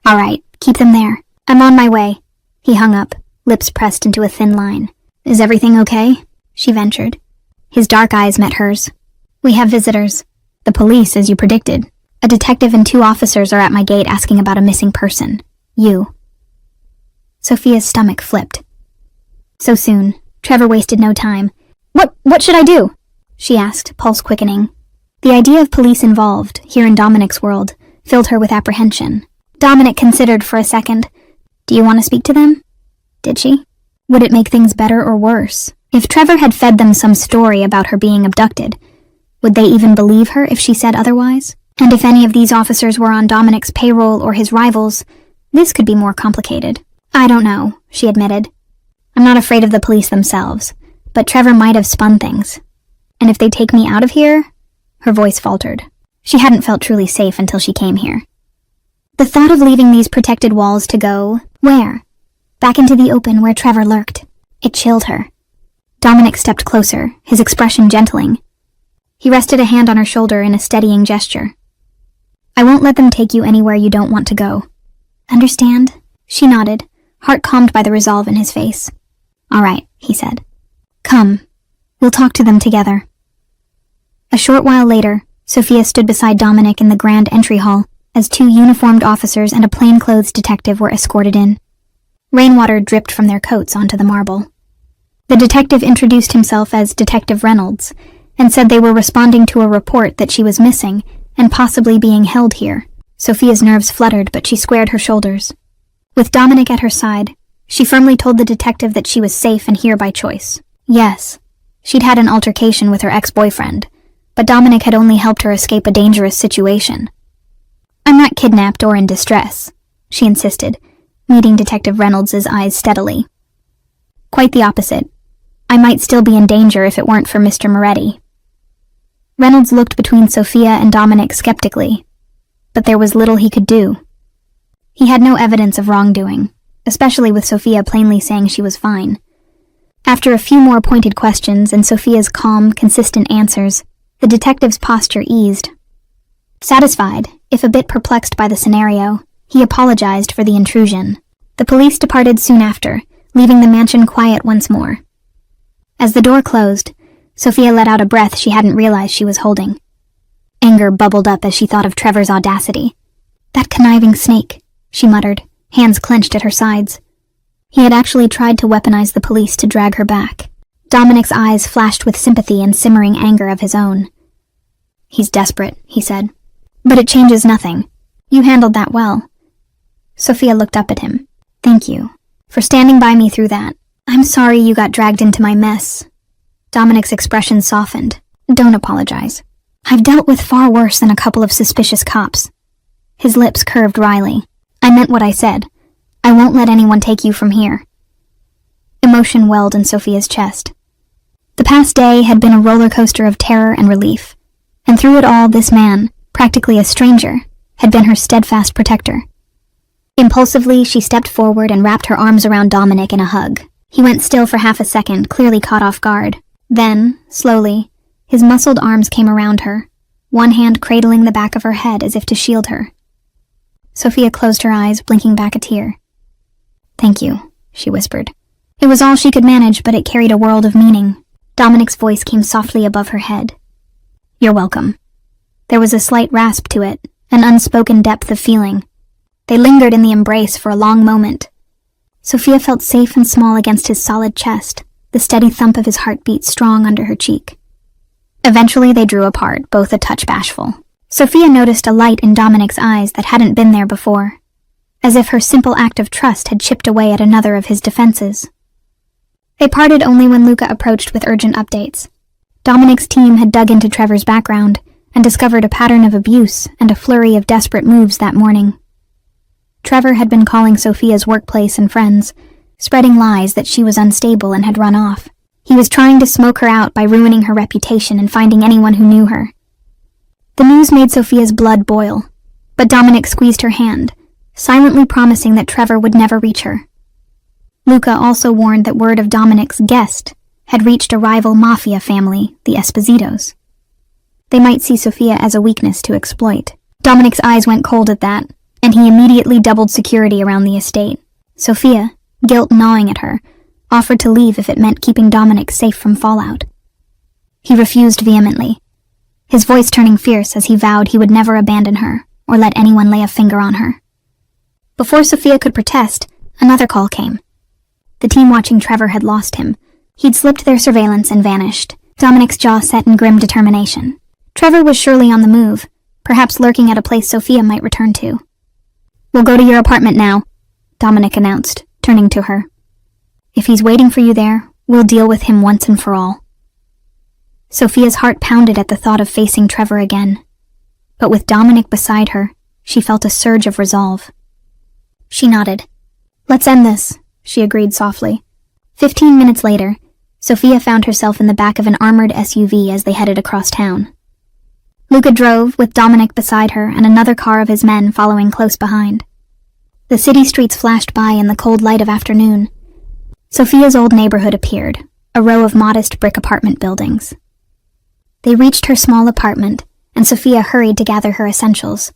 "All right, keep them there. I'm on my way." He hung up, lips pressed into a thin line. "Is everything okay?" she ventured. His dark eyes met hers. "We have visitors. The police, as you predicted. A detective and 2 officers are at my gate asking about a missing person. You." Sophia's stomach flipped. So soon, Trevor wasted no time. What should I do?" she asked, pulse quickening. The idea of police involved, here in Dominic's world, filled her with apprehension. Dominic considered for a second. "Do you want to speak to them?" Did she? Would it make things better or worse? If Trevor had fed them some story about her being abducted, would they even believe her if she said otherwise? And if any of these officers were on Dominic's payroll or his rivals, this could be more complicated. "I don't know," she admitted. "I'm not afraid of the police themselves, but Trevor might have spun things. And if they take me out of here..." Her voice faltered. She hadn't felt truly safe until she came here. The thought of leaving these protected walls to go... where? Back into the open where Trevor lurked. It chilled her. Dominic stepped closer, his expression gentling. He rested a hand on her shoulder in a steadying gesture. "I won't let them take you anywhere you don't want to go. Understand?" She nodded, heart calmed by the resolve in his face. "All right," he said. "Come. We'll talk to them together." A short while later, Sophia stood beside Dominic in the grand entry hall as 2 uniformed officers and a plainclothes detective were escorted in. Rainwater dripped from their coats onto the marble. The detective introduced himself as Detective Reynolds and said they were responding to a report that she was missing and possibly being held here. Sophia's nerves fluttered, but she squared her shoulders. With Dominic at her side, she firmly told the detective that she was safe and here by choice. Yes, she'd had an altercation with her ex-boyfriend, but Dominic had only helped her escape a dangerous situation. "I'm not kidnapped or in distress," she insisted, meeting Detective Reynolds' eyes steadily. "Quite the opposite. I might still be in danger if it weren't for Mr. Moretti." Reynolds looked between Sophia and Dominic skeptically, but there was little he could do. He had no evidence of wrongdoing, especially with Sophia plainly saying she was fine. After a few more pointed questions and Sophia's calm, consistent answers, the detective's posture eased. Satisfied, if a bit perplexed by the scenario, he apologized for the intrusion. The police departed soon after, leaving the mansion quiet once more. As the door closed, Sophia let out a breath she hadn't realized she was holding. Anger bubbled up as she thought of Trevor's audacity. "That conniving snake," she muttered, hands clenched at her sides. He had actually tried to weaponize the police to drag her back. Dominic's eyes flashed with sympathy and simmering anger of his own. "He's desperate," he said. "But it changes nothing. You handled that well." Sophia looked up at him. "Thank you for standing by me through that. I'm sorry you got dragged into my mess." Dominic's expression softened. "Don't apologize. I've dealt with far worse than a couple of suspicious cops." His lips curved wryly. "I meant what I said. I won't let anyone take you from here." Emotion welled in Sophia's chest. The past day had been a roller coaster of terror and relief, and through it all this man, practically a stranger, had been her steadfast protector. Impulsively, she stepped forward and wrapped her arms around Dominic in a hug. He went still for half a second, clearly caught off guard. Then, slowly, his muscled arms came around her, one hand cradling the back of her head as if to shield her. Sophia closed her eyes, blinking back a tear. "Thank you," she whispered. It was all she could manage, but it carried a world of meaning. Dominic's voice came softly above her head. "You're welcome." There was a slight rasp to it, an unspoken depth of feeling. They lingered in the embrace for a long moment. Sophia felt safe and small against his solid chest, the steady thump of his heartbeat strong under her cheek. Eventually they drew apart, both a touch bashful. Sophia noticed a light in Dominic's eyes that hadn't been there before, as if her simple act of trust had chipped away at another of his defenses. They parted only when Luca approached with urgent updates. Dominic's team had dug into Trevor's background and discovered a pattern of abuse and a flurry of desperate moves that morning. Trevor had been calling Sophia's workplace and friends, spreading lies that she was unstable and had run off. He was trying to smoke her out by ruining her reputation and finding anyone who knew her. The news made Sophia's blood boil, but Dominic squeezed her hand, silently promising that Trevor would never reach her. Luca also warned that word of Dominic's guest had reached a rival Mafia family, the Espositos. They might see Sophia as a weakness to exploit. Dominic's eyes went cold at that, and he immediately doubled security around the estate. Sophia, guilt gnawing at her, offered to leave if it meant keeping Dominic safe from fallout. He refused vehemently, his voice turning fierce as he vowed he would never abandon her or let anyone lay a finger on her. Before Sophia could protest, another call came. The team watching Trevor had lost him. He'd slipped their surveillance and vanished, Dominic's jaw set in grim determination. Trevor was surely on the move, perhaps lurking at a place Sophia might return to. "We'll go to your apartment now," Dominic announced, turning to her. "If he's waiting for you there, we'll deal with him once and for all." Sophia's heart pounded at the thought of facing Trevor again. But with Dominic beside her, she felt a surge of resolve. She nodded. "Let's end this," she agreed softly. 15 minutes later, Sophia found herself in the back of an armored SUV as they headed across town. Luca drove, with Dominic beside her and another car of his men following close behind. The city streets flashed by in the cold light of afternoon. Sophia's old neighborhood appeared, a row of modest brick apartment buildings. They reached her small apartment, and Sophia hurried to gather her essentials.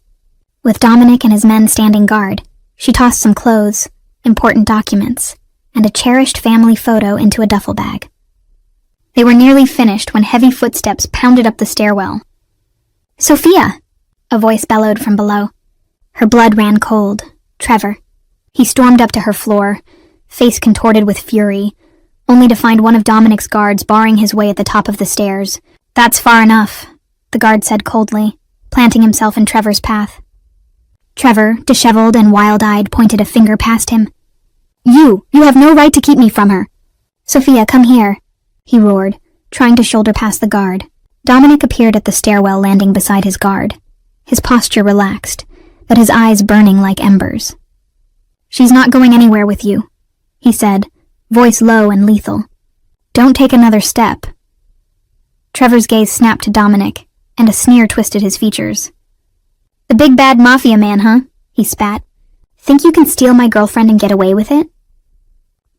With Dominic and his men standing guard, she tossed some clothes, important documents, and a cherished family photo into a duffel bag. They were nearly finished when heavy footsteps pounded up the stairwell. "Sophia!" a voice bellowed from below. Her blood ran cold. Trevor. He stormed up to her floor, face contorted with fury, only to find one of Dominic's guards barring his way at the top of the stairs. "That's far enough," the guard said coldly, planting himself in Trevor's path. Trevor, disheveled and wild-eyed, pointed a finger past him. You have no right to keep me from her." "Sophia, come here," he roared, trying to shoulder past the guard. Dominic appeared at the stairwell landing beside his guard, his posture relaxed, but his eyes burning like embers. "She's not going anywhere with you," he said, voice low and lethal. "Don't take another step." Trevor's gaze snapped to Dominic, and a sneer twisted his features. "The big bad Mafia man, huh?" he spat. "Think you can steal my girlfriend and get away with it?"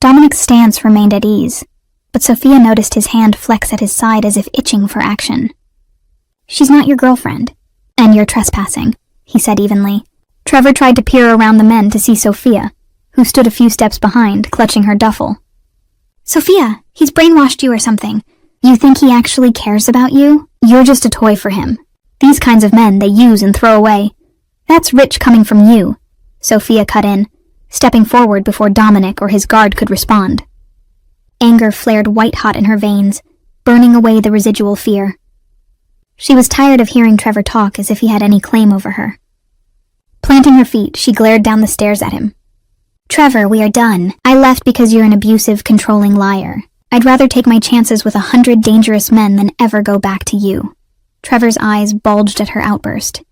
Dominic's stance remained at ease. but Sophia noticed his hand flex at his side as if itching for action. "She's not your girlfriend, and you're trespassing," he said evenly. Trevor tried to peer around the men to see Sophia, who stood a few steps behind, clutching her duffel. "Sophia, he's brainwashed you or something. You think he actually cares about you? You're just a toy for him. These kinds of men they use and throw away. That's rich coming from you," Sophia cut in, stepping forward before Dominic or his guard could respond. Anger flared white-hot in her veins, burning away the residual fear. She was tired of hearing Trevor talk as if he had any claim over her. Planting her feet, she glared down the stairs at him. "Trevor, we are done. I left because you're an abusive, controlling liar. I'd rather take my chances with 100 dangerous men than ever go back to you." Trevor's eyes bulged at her outburst,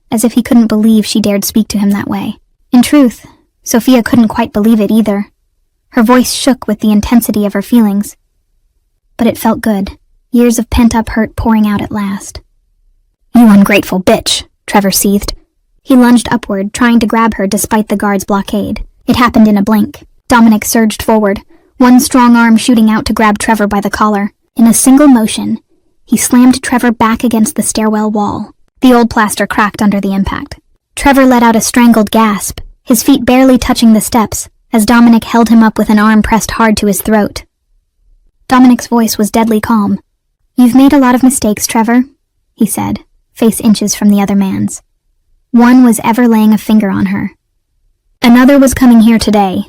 as if he couldn't believe she dared speak to him that way. In truth, Sophia couldn't quite believe it either. Her voice shook with the intensity of her feelings. But it felt good, years of pent-up hurt pouring out at last. "You ungrateful bitch," Trevor seethed. He lunged upward, trying to grab her despite the guard's blockade. It happened in a blink. Dominic surged forward, one strong arm shooting out to grab Trevor by the collar. In a single motion, he slammed Trevor back against the stairwell wall. The old plaster cracked under the impact. Trevor let out a strangled gasp, his feet barely touching the steps, as Dominic held him up with an arm pressed hard to his throat. Dominic's voice was deadly calm. "You've made a lot of mistakes, Trevor," he said, face inches from the other man's. One was ever laying a finger on her. Another was coming here today.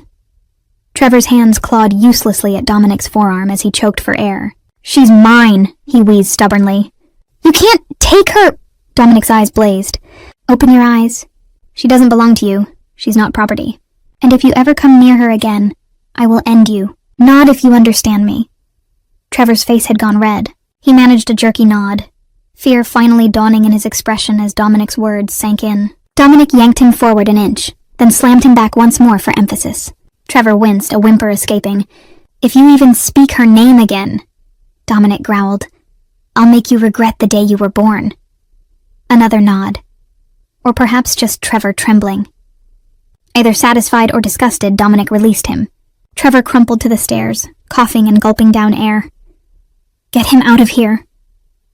Trevor's hands clawed uselessly at Dominic's forearm as he choked for air. "She's mine," he wheezed stubbornly. "You can't take her!" Dominic's eyes blazed. "Open your eyes. She doesn't belong to you. She's not property. And if you ever come near her again, I will end you. Nod if you understand me." Trevor's face had gone red. He managed a jerky nod, fear finally dawning in his expression as Dominic's words sank in. Dominic yanked him forward an inch, then slammed him back once more for emphasis. Trevor winced, a whimper escaping. "If you even speak her name again," Dominic growled, "I'll make you regret the day you were born." Another nod. Or perhaps just Trevor trembling. Either satisfied or disgusted, Dominic released him. Trevor crumpled to the stairs, coughing and gulping down air. "Get him out of here,"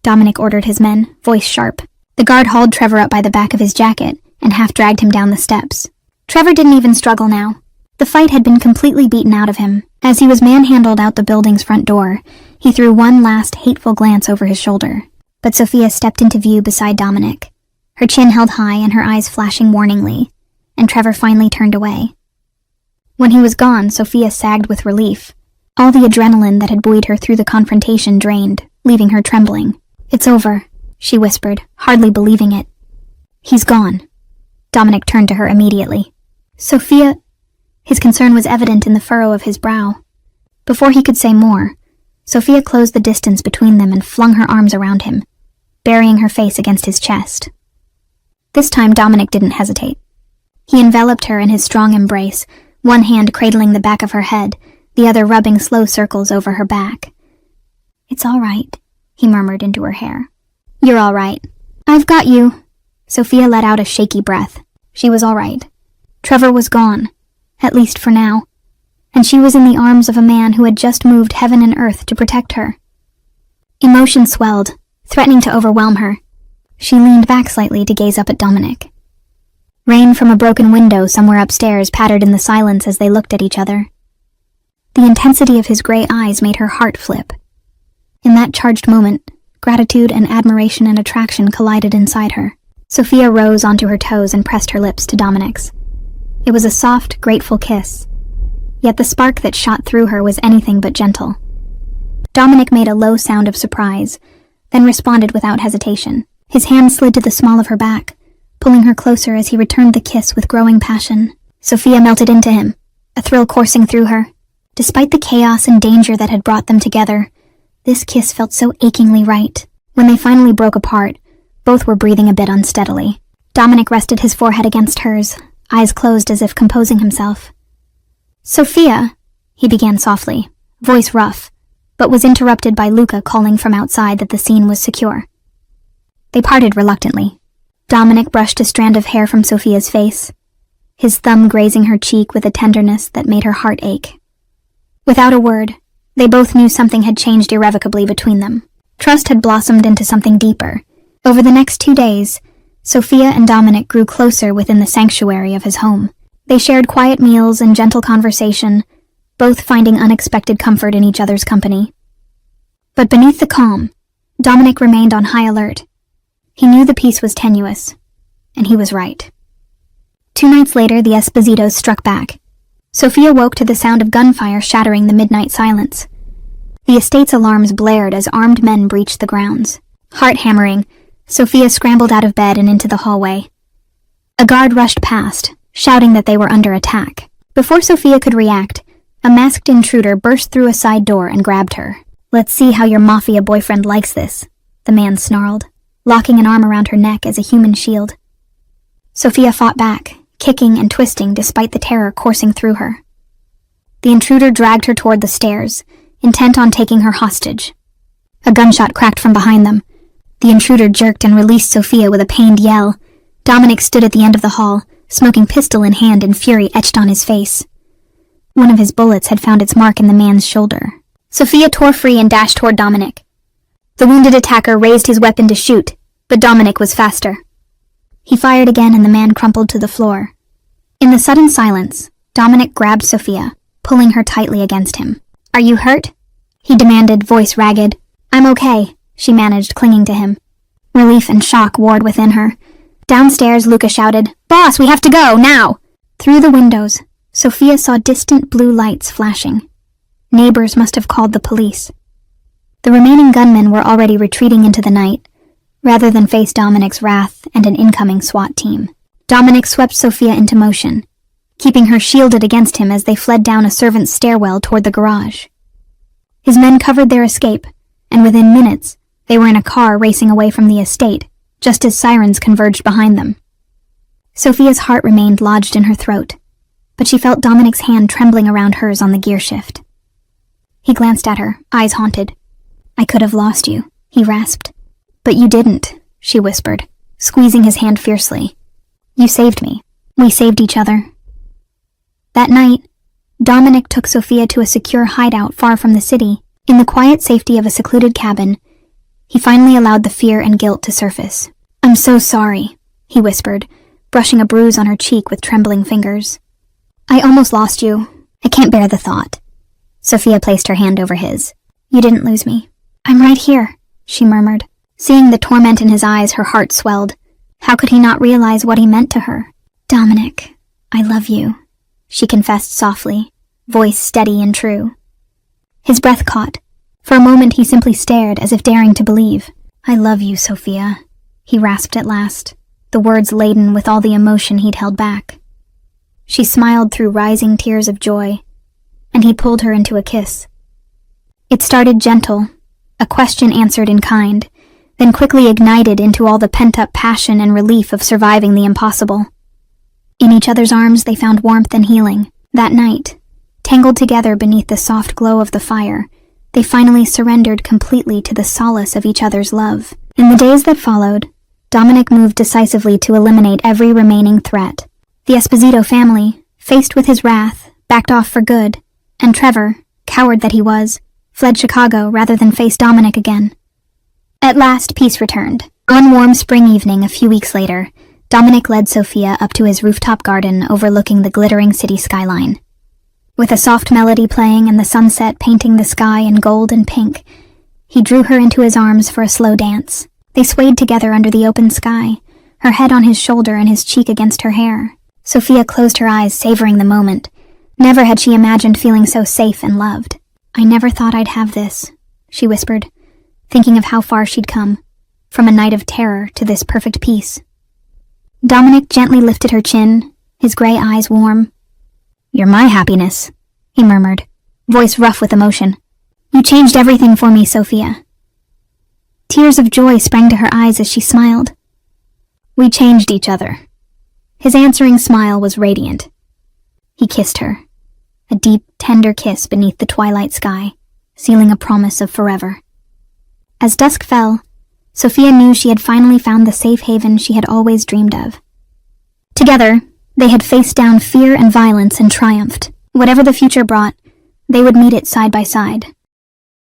Dominic ordered his men, voice sharp. The guard hauled Trevor up by the back of his jacket and half-dragged him down the steps. Trevor didn't even struggle now. The fight had been completely beaten out of him. As he was manhandled out the building's front door, he threw one last hateful glance over his shoulder. But Sophia stepped into view beside Dominic, her chin held high and her eyes flashing warningly, and Trevor finally turned away. When he was gone, Sophia sagged with relief. All the adrenaline that had buoyed her through the confrontation drained, leaving her trembling. "It's over," she whispered, hardly believing it. "He's gone." Dominic turned to her immediately. "Sophia..." His concern was evident in the furrow of his brow. Before he could say more, Sophia closed the distance between them and flung her arms around him, burying her face against his chest. This time Dominic didn't hesitate. He enveloped her in his strong embrace, one hand cradling the back of her head, the other rubbing slow circles over her back. "It's all right," he murmured into her hair. "You're all right. I've got you." Sophia let out a shaky breath. She was all right. Trevor was gone, at least for now, and she was in the arms of a man who had just moved heaven and earth to protect her. Emotion swelled, threatening to overwhelm her. She leaned back slightly to gaze up at Dominic. Rain from a broken window somewhere upstairs pattered in the silence as they looked at each other. The intensity of his gray eyes made her heart flip. In that charged moment, gratitude and admiration and attraction collided inside her. Sophia rose onto her toes and pressed her lips to Dominic's. It was a soft, grateful kiss, yet the spark that shot through her was anything but gentle. Dominic made a low sound of surprise, then responded without hesitation. His hand slid to the small of her back, pulling her closer as he returned the kiss with growing passion. Sophia melted into him, a thrill coursing through her. Despite the chaos and danger that had brought them together, this kiss felt so achingly right. When they finally broke apart, both were breathing a bit unsteadily. Dominic rested his forehead against hers, eyes closed as if composing himself. "Sophia," he began softly, voice rough, but was interrupted by Luca calling from outside that the scene was secure. They parted reluctantly. Dominic brushed a strand of hair from Sophia's face, his thumb grazing her cheek with a tenderness that made her heart ache. Without a word, They both knew something had changed irrevocably between them. Trust had blossomed into something deeper. Over the next 2 days, Sophia and Dominic grew closer within the sanctuary of his home. They shared quiet meals and gentle conversation, both finding unexpected comfort in each other's company. But beneath the calm, Dominic remained on high alert. He knew the peace was tenuous, and he was right. 2 nights later, the Espositos struck back. Sophia woke to the sound of gunfire shattering the midnight silence. The estate's alarms blared as armed men breached the grounds. Heart-hammering, Sophia scrambled out of bed and into the hallway. A guard rushed past, shouting that they were under attack. Before Sophia could react, a masked intruder burst through a side door and grabbed her. "Let's see how your Mafia boyfriend likes this," the man snarled, locking an arm around her neck as a human shield. Sophia fought back, kicking and twisting despite the terror coursing through her. The intruder dragged her toward the stairs, intent on taking her hostage. A gunshot cracked from behind them. The intruder jerked and released Sophia with a pained yell. Dominic stood at the end of the hall, smoking pistol in hand and fury etched on his face. One of his bullets had found its mark in the man's shoulder. Sophia tore free and dashed toward Dominic. The wounded attacker raised his weapon to shoot, but Dominic was faster. He fired again and the man crumpled to the floor. In the sudden silence, Dominic grabbed Sophia, pulling her tightly against him. "Are you hurt?" he demanded, voice ragged. "I'm okay," she managed, clinging to him. Relief and shock warred within her. Downstairs, Luca shouted, "Boss, we have to go, now!" Through the windows, Sophia saw distant blue lights flashing. Neighbors must have called the police. The remaining gunmen were already retreating into the night, rather than face Dominic's wrath and an incoming SWAT team. Dominic swept Sophia into motion, keeping her shielded against him as they fled down a servant's stairwell toward the garage. His men covered their escape, and within minutes, they were in a car racing away from the estate, just as sirens converged behind them. Sophia's heart remained lodged in her throat, but she felt Dominic's hand trembling around hers on the gear shift. He glanced at her, eyes haunted. "I could have lost you," he rasped. "But you didn't," she whispered, squeezing his hand fiercely. "You saved me. We saved each other." That night, Dominic took Sophia to a secure hideout far from the city. In the quiet safety of a secluded cabin, he finally allowed the fear and guilt to surface. "I'm so sorry," he whispered, brushing a bruise on her cheek with trembling fingers. "I almost lost you. I can't bear the thought." Sophia placed her hand over his. "You didn't lose me. I'm right here," she murmured. Seeing the torment in his eyes, her heart swelled. How could he not realize what he meant to her? "Dominic, I love you," she confessed softly, voice steady and true. His breath caught. For a moment he simply stared, as if daring to believe. "I love you, Sophia," he rasped at last, the words laden with all the emotion he'd held back. She smiled through rising tears of joy, and he pulled her into a kiss. It started gentle, a question answered in kind, then quickly ignited into all the pent-up passion and relief of surviving the impossible. In each other's arms they found warmth and healing. That night, tangled together beneath the soft glow of the fire, they finally surrendered completely to the solace of each other's love. In the days that followed, Dominic moved decisively to eliminate every remaining threat. The Esposito family, faced with his wrath, backed off for good, and Trevor, coward that he was, fled Chicago rather than face Dominic again. At last, peace returned. One warm spring evening a few weeks later, Dominic led Sophia up to his rooftop garden overlooking the glittering city skyline. With a soft melody playing and the sunset painting the sky in gold and pink, he drew her into his arms for a slow dance. They swayed together under the open sky, her head on his shoulder and his cheek against her hair. Sophia closed her eyes, savoring the moment. Never had she imagined feeling so safe and loved. "I never thought I'd have this," she whispered, thinking of how far she'd come, from a night of terror to this perfect peace. Dominic gently lifted her chin, his gray eyes warm. "You're my happiness," he murmured, voice rough with emotion. "You changed everything for me, Sophia." Tears of joy sprang to her eyes as she smiled. "We changed each other." His answering smile was radiant. He kissed her, a deep, tender kiss beneath the twilight sky, sealing a promise of forever. As dusk fell, Sophia knew she had finally found the safe haven she had always dreamed of. Together, they had faced down fear and violence and triumphed. Whatever the future brought, they would meet it side by side.